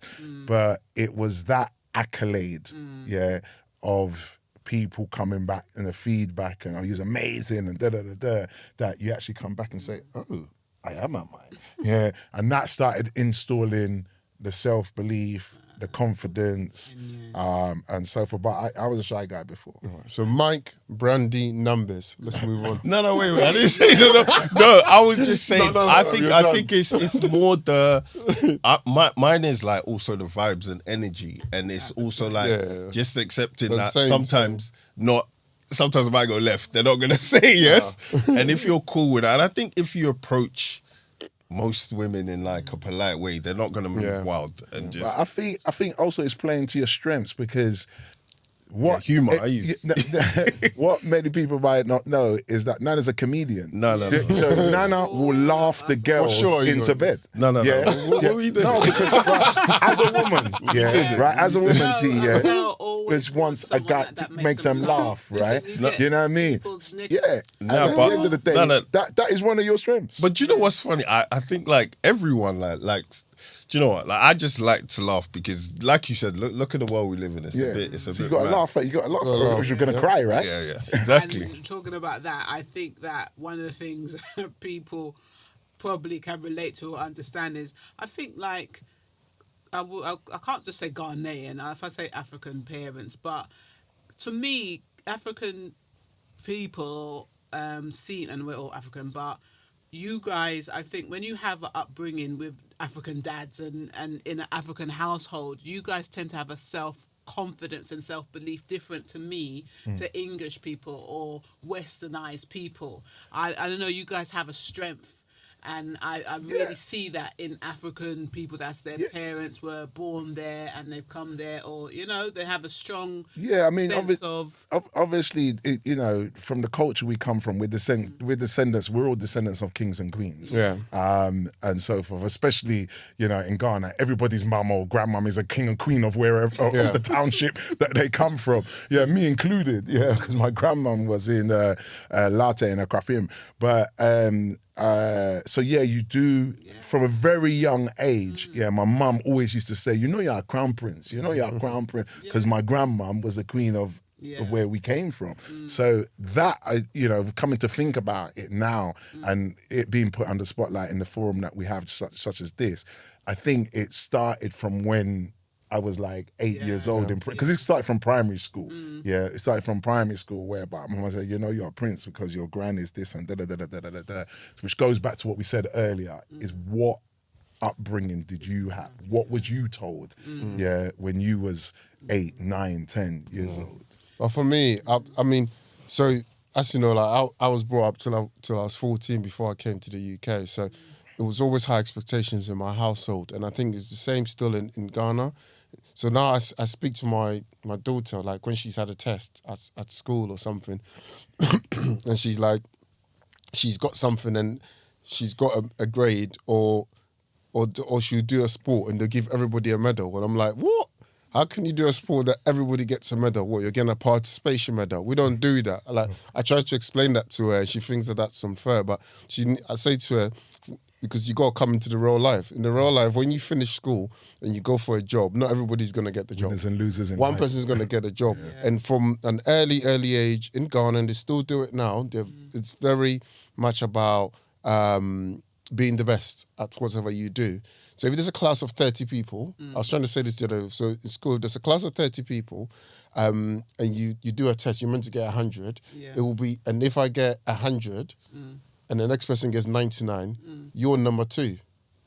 But it was that accolade, yeah, of people coming back and the feedback, and oh, you're amazing, and that you actually come back and say, oh, I am at mine. Yeah, and that started installing the self-belief, the confidence, and so forth. But I was a shy guy before. Right. So Mike, Brandy, numbers. Let's move on. No, wait. I didn't say no. No, I was just saying. No, I think it's more the. Mine is like also the vibes and energy, and it's also like just accepting that sometimes not. Sometimes I might go left. They're not gonna say yes, and if you're cool with that, and I think if you approach most women in like a polite way, they're not going to move wild and just. But I think also it's playing to your strengths, because what humor what many people might not know is that Nana's a comedian. No. So Nana will laugh the girls into bed. No. What were you doing? No, because as a woman, right, as a woman, because once a guy makes them laugh, right? You know what I mean? Yeah. No, at the end of the day, that is one of your strengths. But you know what's funny? I think like everyone like. Do you know what? Like, I just like to laugh because, like you said, look at the world we live in. It's a bit. You got to laugh. You got to laugh, or you're going to cry, right? Yeah, exactly. And talking about that, I think that one of the things people probably can relate to or understand is, I think like I can't just say Ghanaian. If I say African parents, but to me, African people see, and we're all African, but you guys, I think when you have an upbringing with African dads and in an African household, you guys tend to have a self-confidence and self-belief different to me, to English people or westernized people. I don't know, you guys have a strength. And I really see that in African people. That's their parents were born there and they've come there, or, you know, they have a strong sense of... Obviously, you know, from the culture we come from, we're descendants, we're all descendants of kings and queens. Yeah. And so forth, especially, you know, in Ghana, everybody's mum or grandmum is a king and queen of wherever, of the township that they come from. Yeah, me included, because my grandmum was in Latte in Akrapim. But... so you do from a very young age. My mum always used to say, you know, you're a crown prince. You know, you're a crown prince, because my grandmum was the queen of where we came from. So that, coming to think about it now, and it being put under spotlight in the forum that we have, such as this, I think it started from when I was like 8 years old, because it started from primary school. It started from primary school, where my mum said, you know, you're a prince because your gran is this and da-da-da-da-da-da-da, which goes back to what we said earlier, is what upbringing did you have? What was you told, when you was 8, 9, 10 years old? Well, for me, I mean, so as you know, like I was brought up till I was 14 before I came to the UK. So it was always high expectations in my household, and I think it's the same still in Ghana. So now I speak to my daughter, like when she's had a test at school or something, and she's like, she's got something and she's got a grade, or she'll do a sport and they'll give everybody a medal. And I'm like, what? How can you do a sport that everybody gets a medal? What, you're getting a participation medal? We don't do that. Like, I tried to explain that to her. She thinks that that's unfair, but I say to her, because you got to come into the real life. In the real life, when you finish school and you go for a job, not everybody's going to get the job. Winners and losers in One life. person's going to get a job. And from an early age in Ghana, and they still do it now, it's very much about being the best at whatever you do. So if there's a class of 30 people, I was trying to say this the other day, so in school, there's a class of 30 people, and you do a test, you're meant to get 100. Yeah. It will be, and if I get 100, and the next person gets 99, you're number 2.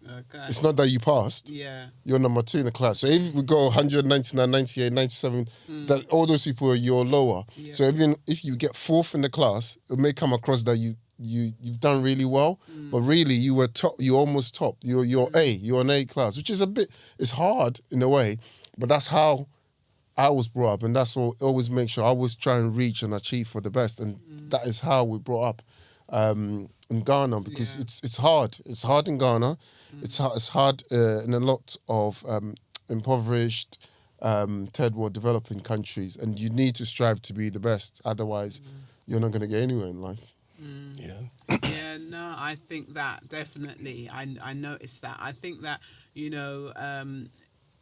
Okay. It's not that you passed. Yeah. You're number 2 in the class. So if we go 100, 99, 98, 97, that all those people, you're lower. Yeah. So even if you get 4th in the class, it may come across that you've done really well, but really you were top. You're almost top. You're A. You're an A class, which is it's hard in a way, but that's how I was brought up, and that's what always make sure I always try and reach and achieve for the best, and that is how we brought up in Ghana, because it's hard. It's hard in Ghana. It's hard in a lot of impoverished third world developing countries, and you need to strive to be the best. Otherwise, you're not going to get anywhere in life. Yeah. Yeah, no, I think that definitely. I noticed that. I think that,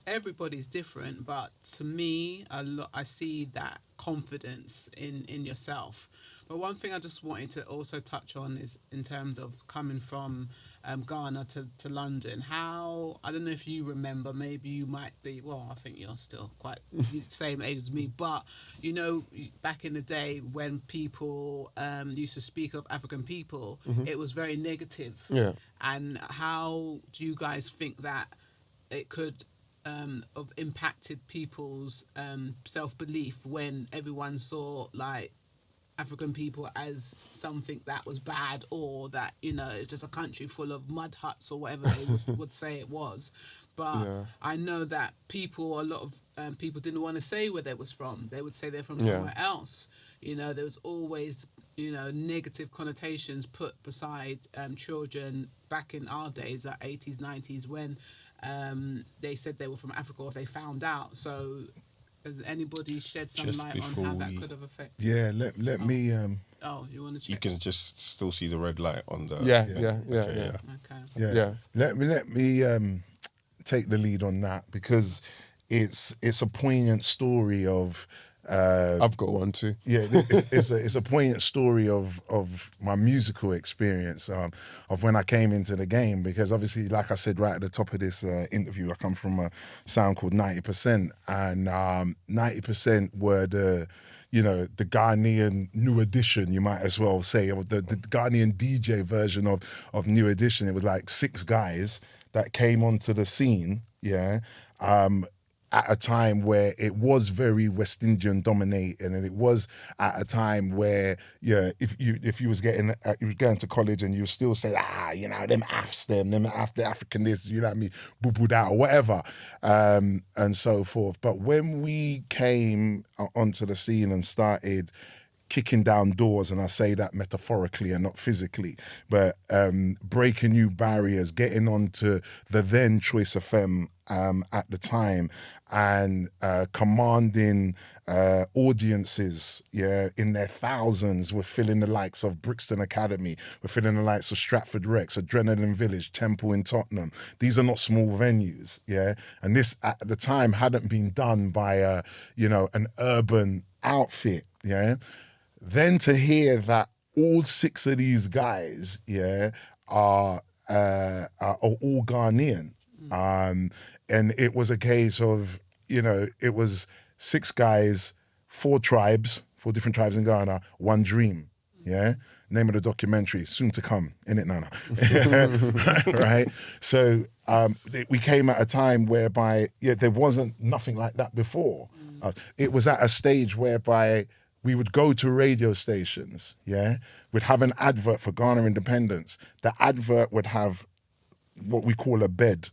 everybody's different, but to me, I see that confidence in yourself. But one thing I just wanted to also touch on is in terms of coming from Ghana to London. How, I don't know if you remember, maybe you might be, well, I think you're still quite the same age as me, but, back in the day when people used to speak of African people, it was very negative. Yeah. And how do you guys think that it could have impacted people's self-belief when everyone saw, like, African people as something that was bad, or that, it's just a country full of mud huts or whatever they would say it was. But I know that a lot of people didn't want to say where they was from. They would say they're from somewhere else. There was always, negative connotations put beside children back in our days, like 80s, 90s, when they said they were from Africa, or if they found out. So has anybody shed some Just light on before how that we- could have affected? Yeah, let me Oh, you want to You check? can just still see the red light on the. Yeah. Okay, Okay. Yeah. Let me take the lead on that, because it's a poignant story of I've got one too. yeah, it's a poignant story of my musical experience of when I came into the game, because obviously, like I said right at the top of this interview, I come from a sound called 90%, and 90% were the Ghanaian New Edition, you might as well say, or the Ghanaian DJ version of New Edition. It was like 6 guys that came onto the scene, at a time where it was very West Indian dominated, and it was at a time where if you was going to college and you still say them Afs, them after African this, you know what I mean, boo boo that or whatever, and so forth. But when we came onto the scene and started kicking down doors, and I say that metaphorically and not physically, but breaking new barriers, getting onto the then Choice FM at the time, and commanding audiences in their thousands. We're filling the likes of Brixton Academy, we're filling the likes of Stratford Rex, Adrenaline Village, Temple in Tottenham. These are not small venues, and this at the time hadn't been done by an urban outfit. Then to hear that all 6 of these guys, are all Ghanaian, and it was a case of, it was 6 guys, 4 different tribes in Ghana, one dream. Name of the documentary, soon to come, innit, Nana? Right? So we came at a time whereby there wasn't nothing like that before. It was at a stage whereby we would go to radio stations, we'd have an advert for Ghana Independence. The advert would have what we call a bed,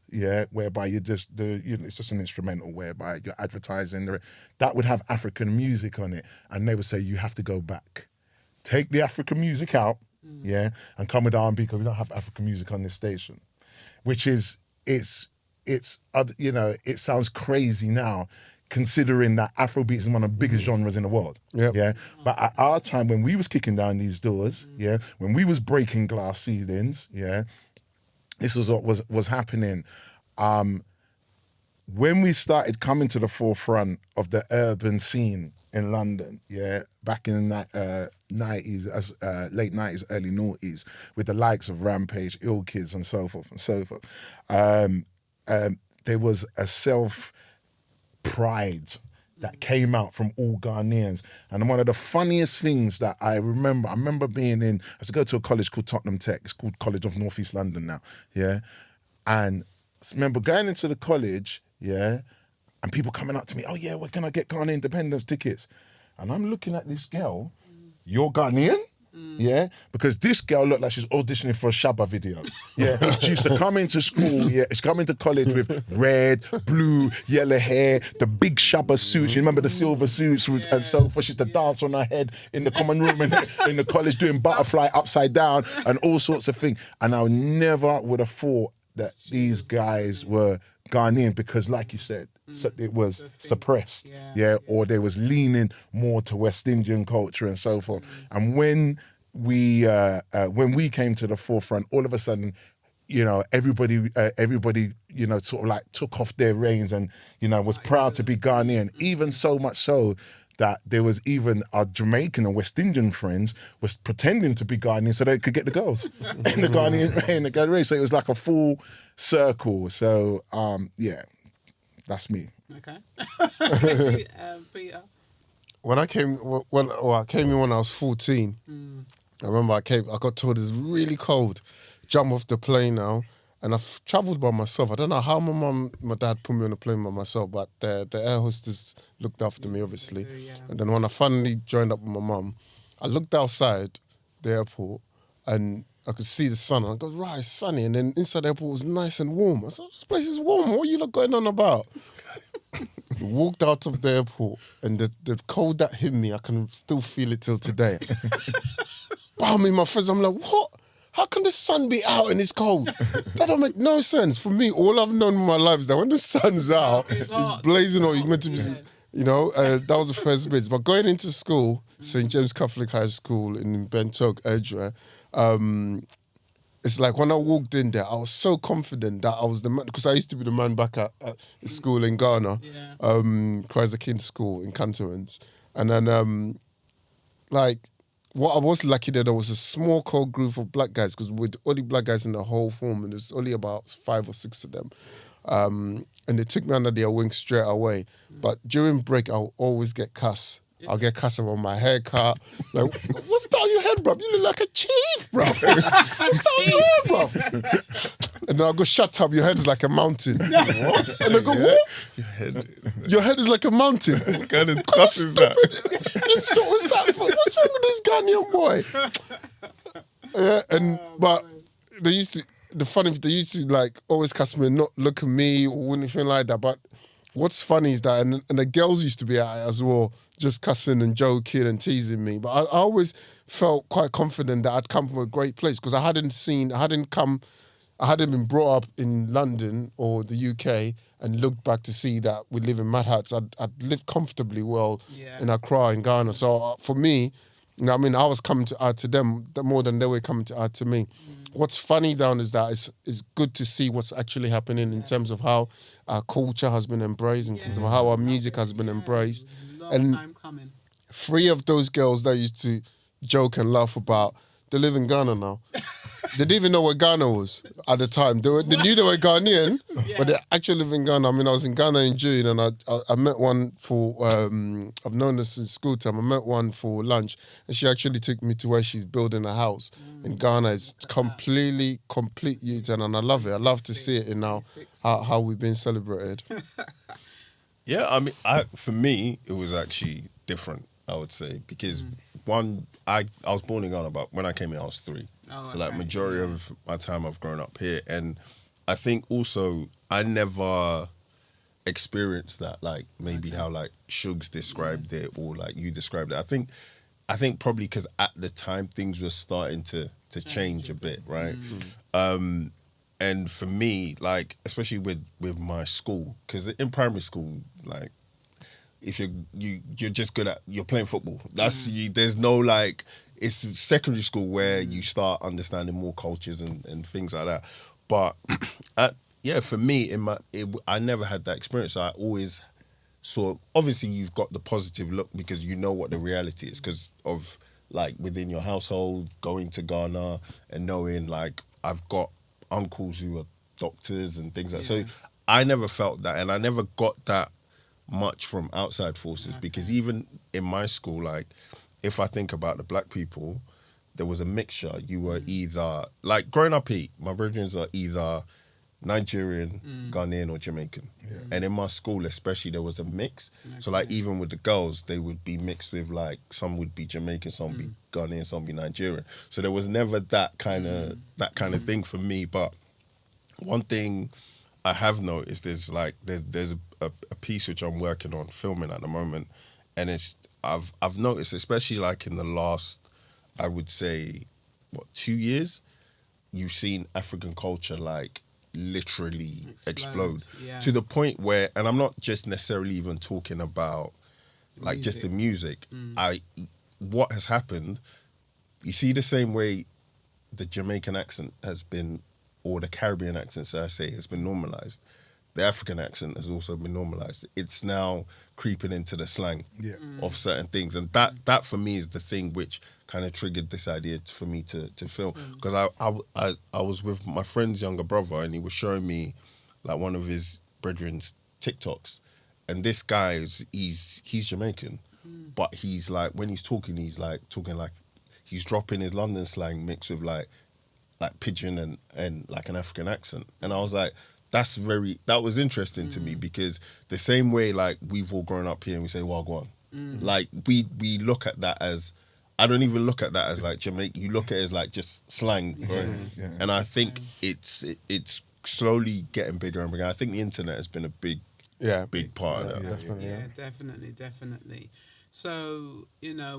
whereby it's just an instrumental whereby you're advertising. That would have African music on it, and they would say, you have to go back. Take the African music out, and come with R&B, because we don't have African music on this station. Which is, it sounds crazy now, considering that Afrobeat is one of the biggest genres in the world. Yep. Yeah. But at our time, when we was kicking down these doors, when we was breaking glass ceilings, this was what was happening. When we started coming to the forefront of the urban scene in London, back in the 90s, late 90s, early noughties, with the likes of Rampage, Ill Kids, and so forth and so forth, there was a self-pride that came out from all Ghanaians. And one of the funniest things that I remember being in, I used to go to a college called Tottenham Tech. It's called College of North East London now, And I remember going into the college, and people coming up to me, oh yeah, where can I get Ghana Independence tickets? And I'm looking at this girl, you're Ghanaian? Because this girl looked like she's auditioning for a Shabba video. She used to come into school, she's come into college with red, blue, yellow hair, the big Shabba suits. You remember the silver suits and so forth. She used to dance on her head in the common room in the college doing butterfly upside down and all sorts of things. And I never would have thought that these guys were Ghanaian because, like you said, it was suppressed, or they was leaning more to West Indian culture and so forth. And when we came to the forefront, all of a sudden, everybody, sort of like took off their reins and, was proud to be Ghanaian. Even so much so that there was even our Jamaican and West Indian friends was pretending to be Ghanaian so they could get the girls in the Ghanaian race. So it was like a full circle. So that's me. Okay. Peter. When I came in when I was 14. I remember I got told it's really cold. Jump off the plane now. And I've travelled by myself. I don't know how my dad put me on a plane by myself, but the air hostess looked after me, obviously. And then when I finally joined up with my mum, I looked outside the airport and I could see the sun. And I go, right, it's sunny. And then inside the airport was nice and warm. I said, this place is warm. What are you lot going on about? Walked out of the airport and the cold that hit me, I can still feel it till today. Bam in my face, I'm like, what? How can the sun be out and it's cold? That don't make no sense. For me, all I've known in my life is that when the sun's out, it's blazing or you're meant to be, that was the first bits. But going into school, St. James Catholic High School in Bentog, Edgware, it's like when I walked in there, I was so confident that I was the man, because I used to be the man back at school in Ghana, Christ the King School in Cantonments. And then, what I was lucky that there was a small core group of black guys, because we're the only black guys in the whole form, and there's only about 5 or 6 of them. And they took me under their wing straight away. But during break, I'll always get cuss. I'll get cuss about my haircut. Like, what's that on your head, bruv? You look like a chief, bruv. What's that on your head, bruv? And then I'll go, shut up, your head is like a mountain. What? And I go, what? Your head is like a mountain. What kind of cuss is that? So what's that for? What's wrong with this Ghanaian boy? But they used to like always cuss me and not look at me or anything like that. But what's funny is that, and the girls used to be at it as well, just cussing and joking and teasing me. But I always felt quite confident that I'd come from a great place because I hadn't been brought up in London or the UK and looked back to see that we live in mad hats. I'd lived comfortably well in Accra, in Ghana. So for me, I was coming to add to them more than they were coming to add to me. What's funny down is that it's good to see what's actually happening in terms of how our culture has been embraced, in terms of how our music has been embraced. And time coming. 3 of those girls that used to joke and laugh about, they live in Ghana now. They didn't even know what Ghana was at the time. They knew they were Ghanaian, but they actually live in Ghana. I was in Ghana in June and I met one for, I've known her since school time. I met one for lunch and she actually took me to where she's building a house in Ghana. It's complete U-turn and I love it. I love to see it in now, how we've been celebrated. Yeah, for me, it was actually different, I would say, because one, I was born in Ghana, but when I came here, I was 3. So majority of my time I've grown up here. And I think also I never experienced that, like maybe how like Shugs described it or like you described it. I think probably because at the time things were starting to change a bit, right? And for me, like, especially with my school, because in primary school, like, if you're just good at you're playing football. That's there's no like it's secondary school where you start understanding more cultures and things like that. But for me I never had that experience. I always saw obviously you've got the positive look because you know what the reality is because of like within your household going to Ghana and knowing like I've got uncles who are doctors and things like that. So I never felt that and I never got that much from outside forces because even in my school, like if I think about the black people, there was a mixture. You were either like growing up here, my brethren are either Nigerian, Ghanaian or Jamaican. And in my school especially there was a mix. So like even with the girls, they would be mixed with like some would be Jamaican, some would be Ghanaian, some would be Nigerian. So there was never that kind of thing for me. But one thing I have noticed is like there's a piece which I'm working on filming at the moment, and it's I've noticed, especially like in the last, I would say, 2 years, you've seen African culture like literally explode to the point where, and I'm not just necessarily even talking about like just the music. What has happened? You see the same way the Jamaican accent has been, or the Caribbean accent, so I say, has been normalised. The African accent has also been normalised. It's now creeping into the slang of certain things. And that for me is the thing which kind of triggered this idea for me to film. Because I was with my friend's younger brother and he was showing me like one of his brethren's TikToks. And this guy, he's Jamaican. But he's like, when he's talking like, he's dropping his London slang mixed with like pidgin and like an African accent. And I was like, that was interesting to me because the same way like we've all grown up here and we say Wagwan. Like we look at that as, I don't even look at that as like Jamaican, you look at it as like just slang. And I think it's slowly getting bigger and bigger. I think the internet has been a big part of that. Definitely. So,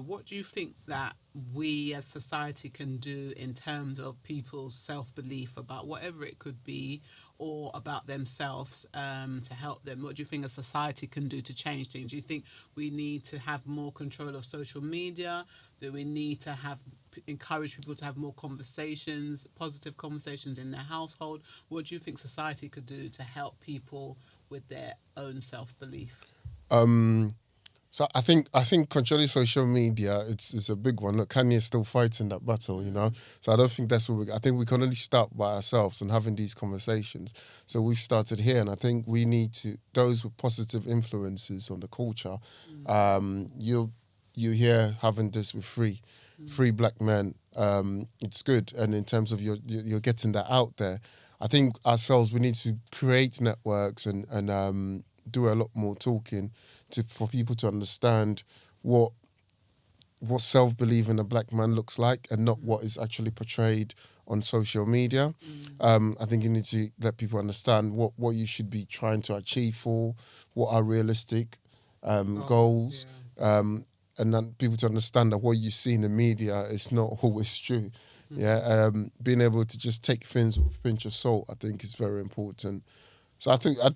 what do you think that we as society can do in terms of people's self-belief about whatever it could be or about themselves to help them? What do you think a society can do to change things? Do you think we need to have more control of social media? Do we need to encourage people to have more conversations, positive conversations in their household? What do you think society could do to help people with their own self-belief? So I think controlling social media it's a big one. Look, Kanye's still fighting that battle, So I don't think that's what I think we can only start by ourselves and having these conversations. So we've started here, and I think we need to, those with positive influences on the culture. You here having this with three black men. It's good, and in terms of you're getting that out there. I think ourselves we need to create networks and do a lot more talking for people to understand what self-belief in a black man looks like and not what is actually portrayed on social media. I think you need to let people understand what you should be trying to achieve for, what are realistic goals, and then people to understand that what you see in the media is not always true. Being able to just take things with a pinch of salt, I think, is very important. So I think I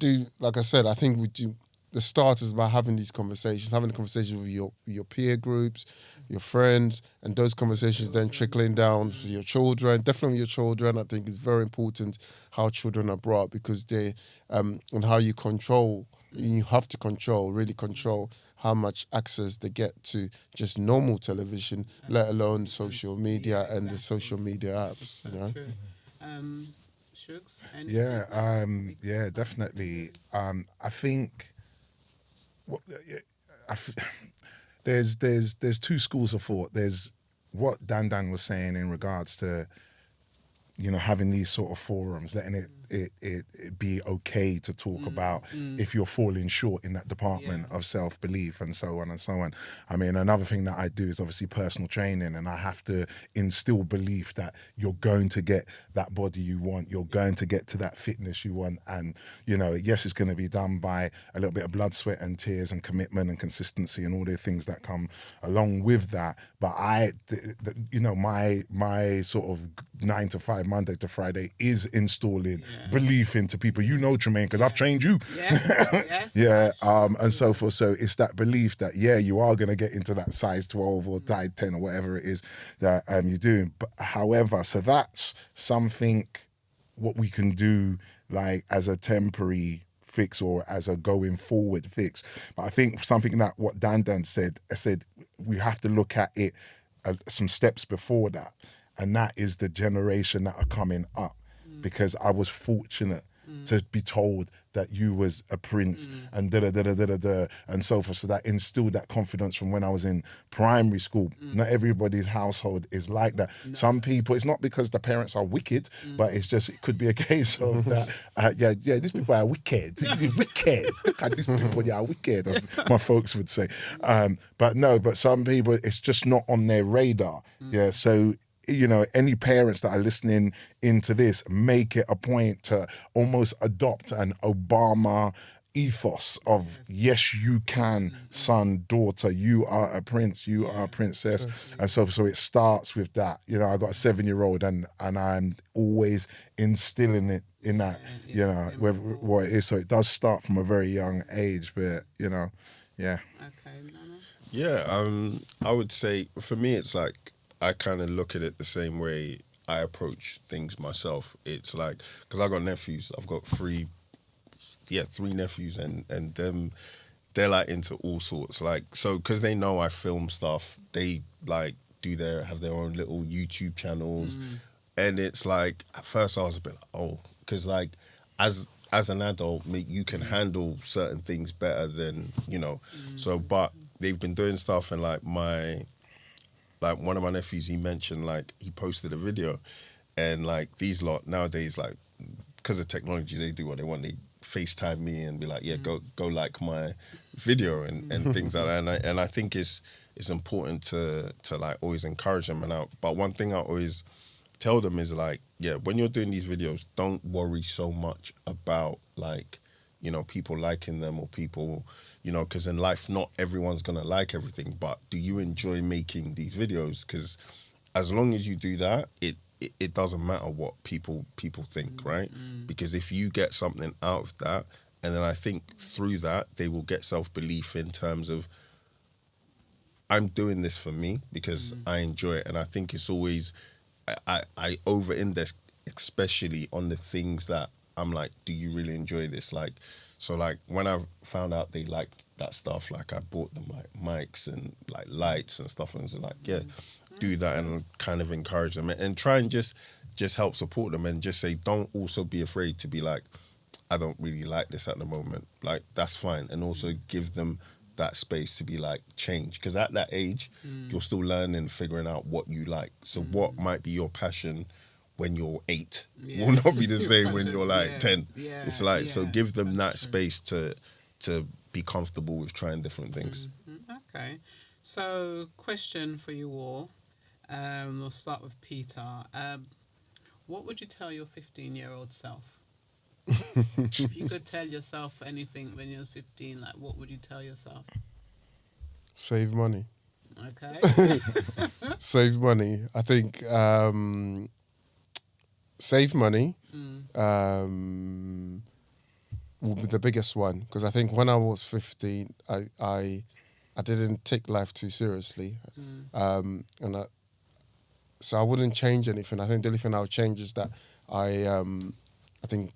think we do. The start is by having these conversations, having the conversations with your peer groups, your friends, and those conversations then trickling down to your children. Definitely your children. I think it's very important how children are brought up because they, and how you have to really control how much access they get to just normal television, let alone social media and the social media apps. True. Shugs? Definitely. I think there's two schools of thought. There's what Dan was saying in regards to having these sort of forums, letting it be okay to talk about if you're falling short in that department of self-belief and so on and so on. I mean, another thing that I do is obviously personal training, and I have to instill belief that you're going to get that body you want, you're going to get to that fitness you want, and yes, it's going to be done by a little bit of blood, sweat and tears and commitment and consistency and all the things that come along with that. But my sort of 9 to 5 Monday to Friday is installing belief into people. You know, Tremaine, because I've trained you. Yes. Yeah, and so forth. So it's that belief that you are going to get into that size 12 or size 10 or whatever it is that you're doing. But however, so that's something what we can do like as a temporary fix or as a going forward fix. But I think something that what Dan said, we have to look at it some steps before that, and that is the generation that are coming up, because I was fortunate to be told that you was a prince and and so forth. So that instilled that confidence from when I was in primary school. Not everybody's household is like that. Some people, it's not because the parents are wicked, but it's just, it could be a case of that, these people are wicked. Wicked. Look at these people, they are wicked, as my folks would say. But some people, it's just not on their radar. Yeah, so any parents that are listening into this, make it a point to almost adopt an Obama ethos of yes, you can, son, daughter, you are a prince, you are a princess. And so it starts with that. I got a 7-year-old and I'm always instilling it in that, what it is. So it does start from a very young age, but yeah. Okay, Nana? Yeah, I would say for me, it's like, I kind of look at it the same way I approach things myself. It's like, because I got nephews, I've got three nephews, and them, they're like into all sorts. Like, so because they know I film stuff, they like have their own little YouTube channels, and it's like at first I was a bit like, because like as an adult, you can handle certain things better than So, but they've been doing stuff, and like one of my nephews, he mentioned, like, he posted a video, and like these lot nowadays, like, because of technology, they do what they want. They FaceTime me and be like, go like my video and things like that. And I think it's important to like always encourage them. But one thing I always tell them is like, when you're doing these videos, don't worry so much about like, people liking them or people, because in life, not everyone's going to like everything, but do you enjoy making these videos? Because as long as you do that, it doesn't matter what people think, right? Because if you get something out of that, and then I think through that, they will get self-belief in terms of, I'm doing this for me because I enjoy it. And I think it's always, I over-index, especially on the things that I'm like, do you really enjoy this? Like, so like when I found out they liked that stuff, like I bought them like mics and like lights and stuff, and it's like, do that and kind of encourage them and try and just help support them, and just say, don't also be afraid to be like, I don't really like this at the moment. Like, that's fine. And also give them that space to be like, change. Because at that age, you're still learning, figuring out what you like. So what might be your passion when you're 8 will not be the same when you're like 10. It's like, so give them that space to be comfortable with trying different things. Okay. So, question for you all. We'll start with Peter. What would you tell your 15-year-old self? If you could tell yourself anything when you're 15, like, what would you tell yourself? Save money. Okay. Save money. I think save money will be the biggest one, because I think when I was 15, I didn't take life too seriously, so I wouldn't change anything. I think the only thing I would change is that I think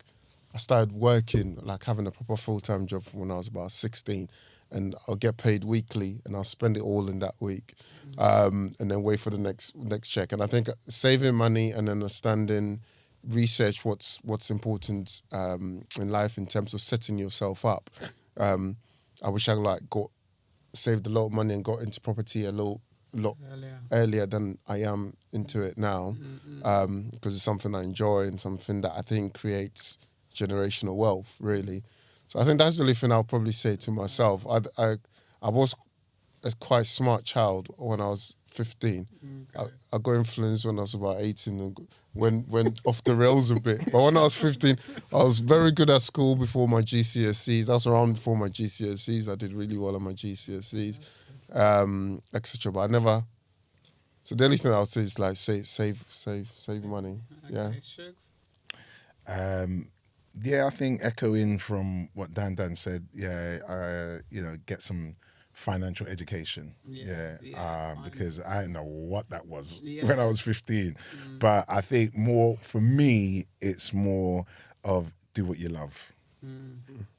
I started working, like having a proper full-time job when I was about 16, and I'll get paid weekly, and I'll spend it all in that week, and then wait for the next check. And I think saving money and understanding, research what's important in life in terms of setting yourself up. I wish I saved a lot of money and got into property a lot earlier than I am into it now, because it's something I enjoy and something that I think creates generational wealth, really. So I think that's the only thing I'll probably say to myself. I was a quite smart child when I was 15. I got influenced when I was about 18 and went off the rails a bit. But when I was 15, I was very good at school before my GCSEs. That's around before my GCSEs. I did really well on my GCSEs, etc. But I never. So the only thing I would say is like save money. Okay, Yeah. Shugs? Yeah, I think echoing from what Dan said, get some financial education. Because I didn't know what that was when I was 15. But I think more, for me, it's more of do what you love.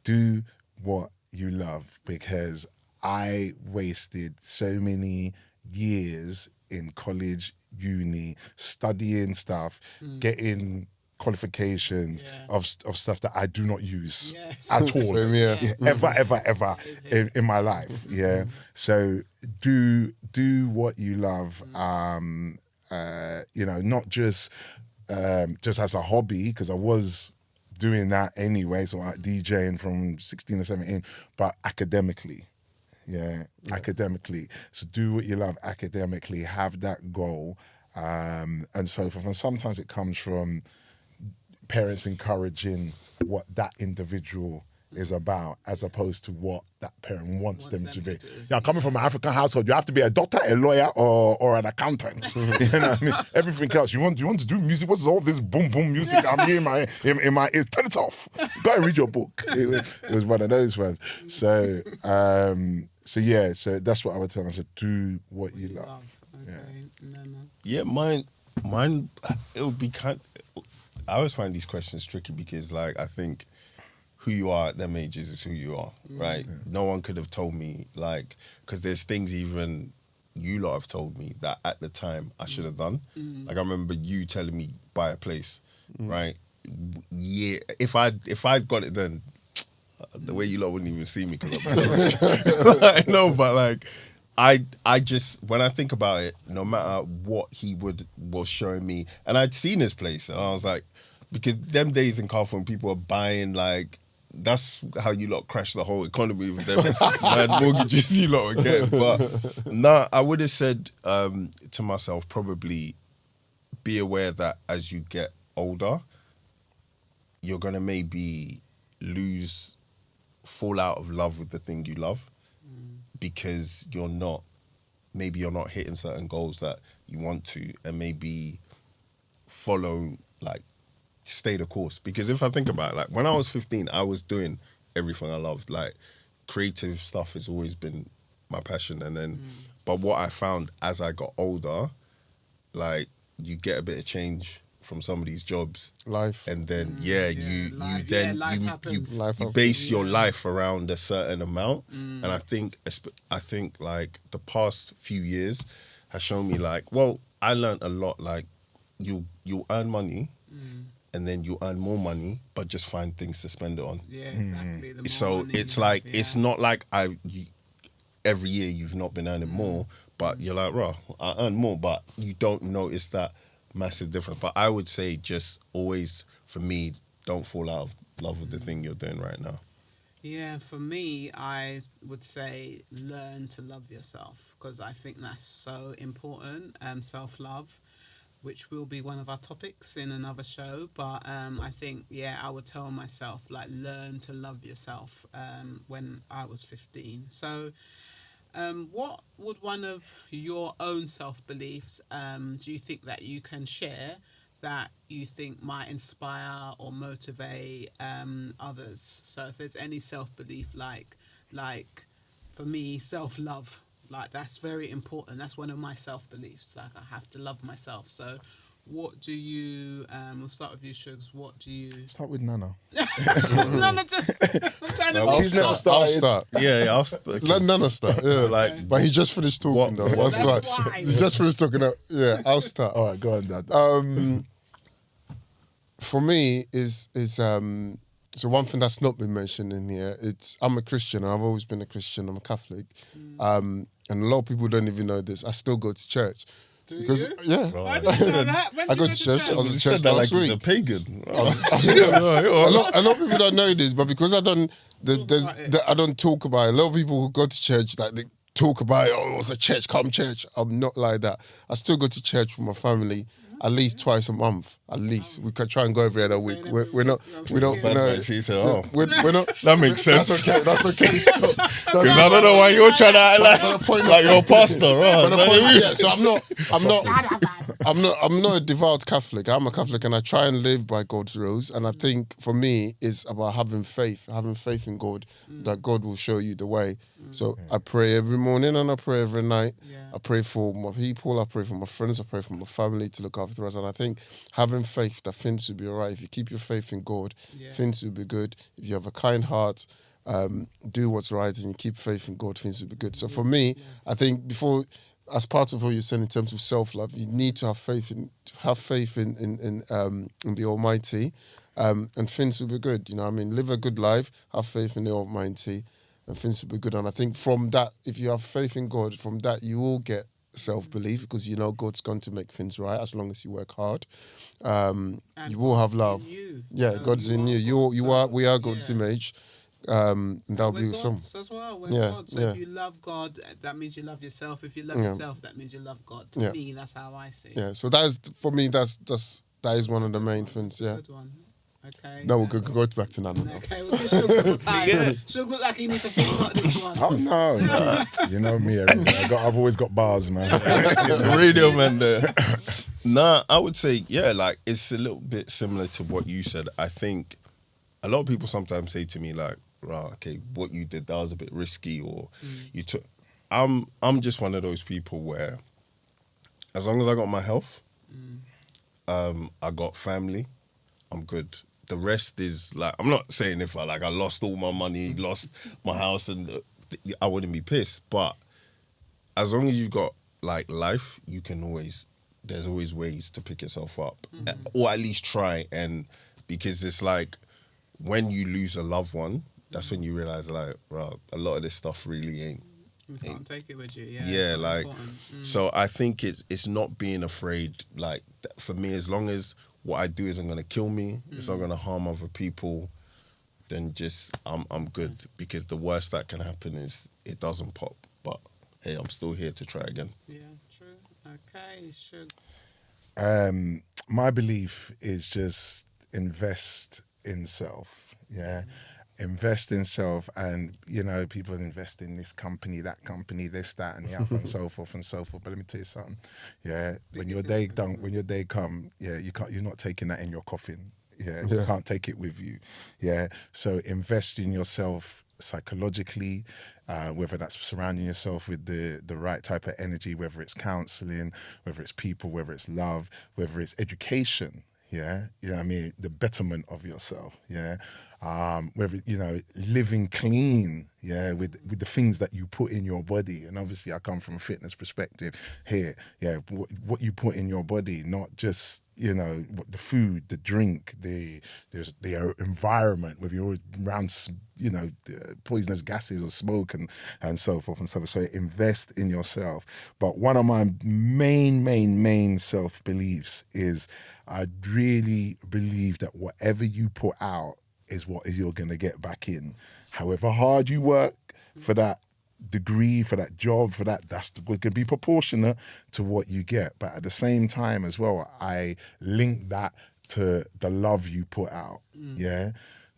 Do what you love, because I wasted so many years in college, uni, studying stuff, getting qualifications of stuff that I do not use at all. Same here. Ever in my life. Yeah. So do what you love. Not just as a hobby, because I was doing that anyway, so like DJing from 16 or 17, but academically. Academically. So do what you love academically, have that goal, and so forth. And sometimes it comes from parents encouraging what that individual is about, as opposed to what that parent wants them to be. Yeah, coming from an African household, you have to be a doctor, a lawyer, or an accountant. You know what I mean? Everything else. You want to do music? What's all this boom boom music? I'm hearing in my ears. Turn it off. Go and read your book. It was one of those ones. So that's what I would tell them. I said, do what you love. Okay. Yeah, mine. It would be I always find these questions tricky because, like, I think who you are at them ages is who you are, right? No one could have told me, like, because there's things even you lot have told me that at the time I should have done. Like, I remember you telling me buy a place, right? Yeah, if I'd got it then, the way you lot wouldn't even see me because I'm so rich. Like, no, but like, I just, when I think about it, no matter what he was showing me, and I'd seen his place, and I was like, because them days in Carphone, people are buying, like, that's how you lot crash the whole economy with them mad mortgages you lot were getting. But I would have said to myself, probably be aware that as you get older, you're going to maybe fall out of love with the thing you love because you're not hitting certain goals that you want to, and maybe follow, like, stay the course. Because if I think about it, like, when I was 15, I was doing everything I loved. Like, creative stuff has always been my passion. And then, but what I found as I got older, like, you get a bit of change from some of these jobs. Life. And then, life you base your life around a certain amount. And I think like the past few years has shown me, like, well, I learned a lot. Like, you'll earn money, and then you earn more money, but just find things to spend it on. Yeah, exactly. The more So money it's you like, have, it's not like every year you've not been earning more, but you're like, I earn more, but you don't notice that massive difference. But I would say just always, for me, don't fall out of love with the thing you're doing right now. Yeah, for me, I would say learn to love yourself, because I think that's so important, self-love, which will be one of our topics in another show. But I think, I would tell myself, like, learn to love yourself when I was 15. So what would one of your own self-beliefs do you think that you can share that you think might inspire or motivate others? So if there's any self-belief, like for me, self-love, like, that's very important. That's one of my self-beliefs. Like, I have to love myself. So what do you, we'll start with you, Shugs. What do you... Start with Nana. Nana, I'm trying to... I'll start. Yeah, I'll start. Let Nana start. Yeah. So, like, but he just finished talking, though. That's That's why. why. He just finished talking. Yeah, I'll start. All right, go on, Dad. For me, is so one thing that's not been mentioned in here. I'm a Christian, and I've always been a Christian. I'm a Catholic, and a lot of people don't even know this. I still go to church. Because, you? yeah, Why did you know that? When I did go you to church. I was you in said church that last like week. he's a pagan. A lot of people don't know this, but because I don't talk about it. A lot of people who go to church, like, they talk about it. Oh, it's a church, come church. I'm not like that. I still go to church with my family at least twice a month. At least we can try and go every other week. We don't. He said, "Oh, We're not. that makes sense." That's okay. That's okay. Because I don't know why you're trying to act like you're a pastor, right? But the point, yeah. So I'm not. I'm not a devout Catholic. I'm a Catholic, and I try and live by God's rules. And I think for me, it's about having faith in God, that God will show you the way. So I pray every morning and I pray every night. Yeah. I pray for my people, I pray for my friends, I pray for my family to look after us. And I think having faith that things will be all right. If you keep your faith in God, things will be good. If you have a kind heart, do what's right, and you keep faith in God, things will be good. So for me, I think as part of what you're saying in terms of self-love, you need to have faith in the Almighty, and things will be good. You know what I mean? Live a good life, have faith in the Almighty, and things will be good. And I think from that, if you have faith in God, from that you will get self-belief, because you know God's going to make things right as long as you work hard. You will have love. God's in you. We are God's image. And that'll be some. As well. We're Yeah, God. So if you love God, that means you love yourself. If you love yourself, that means you love God. To me, that's how I see it. Yeah. So that is, for me, that is one of the main things. Yeah. Good one. Okay. No, we'll go back to Nana now. Okay, well, Shug look tired. Shug look like he needs to think about this one. Oh no, you know me. I've always got bars, man. Radio man there. Nah, I would say, like, it's a little bit similar to what you said. I think a lot of people sometimes say to me, like, right, okay, what you did, that was a bit risky, or you took... I'm just one of those people where, as long as I got my health, I got family, I'm good. The rest is, like, I'm not saying if I lost all my money, lost my house, and I wouldn't be pissed, but as long as you got, like, life, you can always... There's always ways to pick yourself up, or at least try. And because it's like, when you lose a loved one, that's when you realize, like, well, a lot of this stuff really ain't. You can't take it with you. Yeah, like, so I think it's not being afraid. Like, for me, as long as what I do isn't going to kill me, it's not going to harm other people, then just I'm good. Because the worst that can happen is it doesn't pop. But hey, I'm still here to try again. Yeah, true. Okay, Shug. My belief is just invest in self. Yeah. Invest in self, and you know, people invest in this company, that company, this, that, and the other, and so forth and so forth. But let me tell you something. Yeah, when your day come, you're not taking that in your coffin. Yeah, you can't take it with you. Yeah, so invest in yourself psychologically, whether that's surrounding yourself with the right type of energy, whether it's counseling, whether it's people, whether it's love, whether it's education. Yeah, you know what I mean, the betterment of yourself. Yeah. Whether, you know, living clean, with the things that you put in your body. And obviously I come from a fitness perspective here. Yeah, what you put in your body, not just, you know, the food, the drink, the environment, whether you're around, you know, poisonous gases or smoke and so forth and so forth. So invest in yourself. But one of my main self-beliefs is I really believe that whatever you put out is what you're going to get back in. However hard you work for that degree, for that job, for that's going to be proportionate to what you get. But at the same time as well, I link that to the love you put out. Yeah.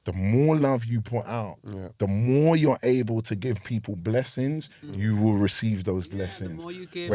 The more love you put out, the more you're able to give people blessings, you will receive those blessings. The more you give,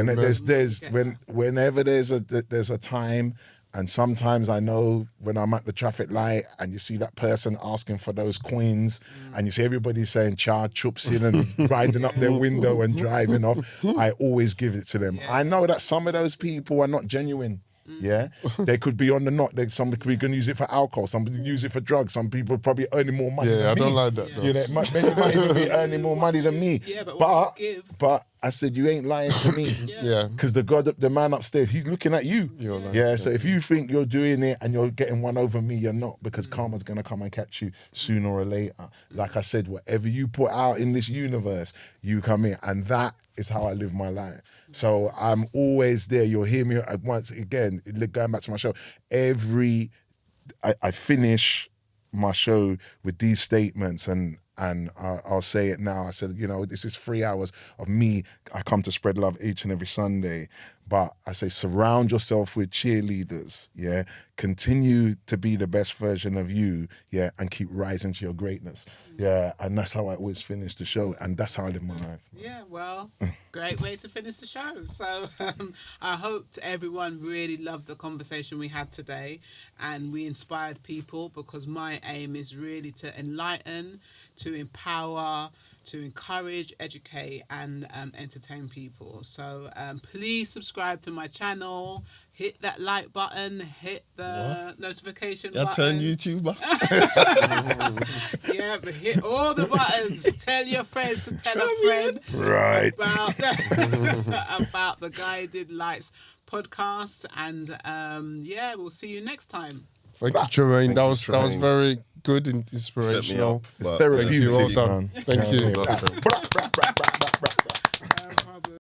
whenever there's a time. And sometimes I know when I'm at the traffic light and you see that person asking for those coins and you see everybody saying "Cha chups in" and riding up their window and driving off, I always give it to them. I know that some of those people are not genuine. Yeah, they could be on the knot. Somebody could be going to use it for alcohol. Somebody use it for drugs. Some people are probably earning more money than me. I don't like that. Though. You know, maybe might even be earning more money than me. Yeah, but I said, you ain't lying to me. Yeah. Because the man upstairs, he's looking at you. You're lying. Yeah, so if you think you're doing it and you're getting one over me, you're not, because karma's going to come and catch you sooner or later. Like I said, whatever you put out in this universe, you come in. And that is how I live my life. So I'm always there. You'll hear me once again, going back to my show. I finish my show with these statements, and I'll say it now. I said, you know, this is 3 hours of me. I come to spread love each and every Sunday, But I say surround yourself with cheerleaders, yeah? Continue to be the best version of you, yeah? And keep rising to your greatness, yeah? And that's how I always finish the show, and that's how I live my life. Yeah, well, great way to finish the show. So I hope everyone really loved the conversation we had today, and we inspired people, because my aim is really to enlighten, to empower, to encourage, educate, and entertain people. So please subscribe to my channel, hit that like button, hit the notification I button. turn YouTuber. Yeah, but hit all the buttons. Tell your friends to tell a friend Right. about about the Guided Lights podcast. And yeah, we'll see you next time. Thank you, Tremaine. Thank That you, was Tremaine. very good and Set me inspirational. up. But, Therapeutic, Thank you. Well done. man. Thank you. Love it.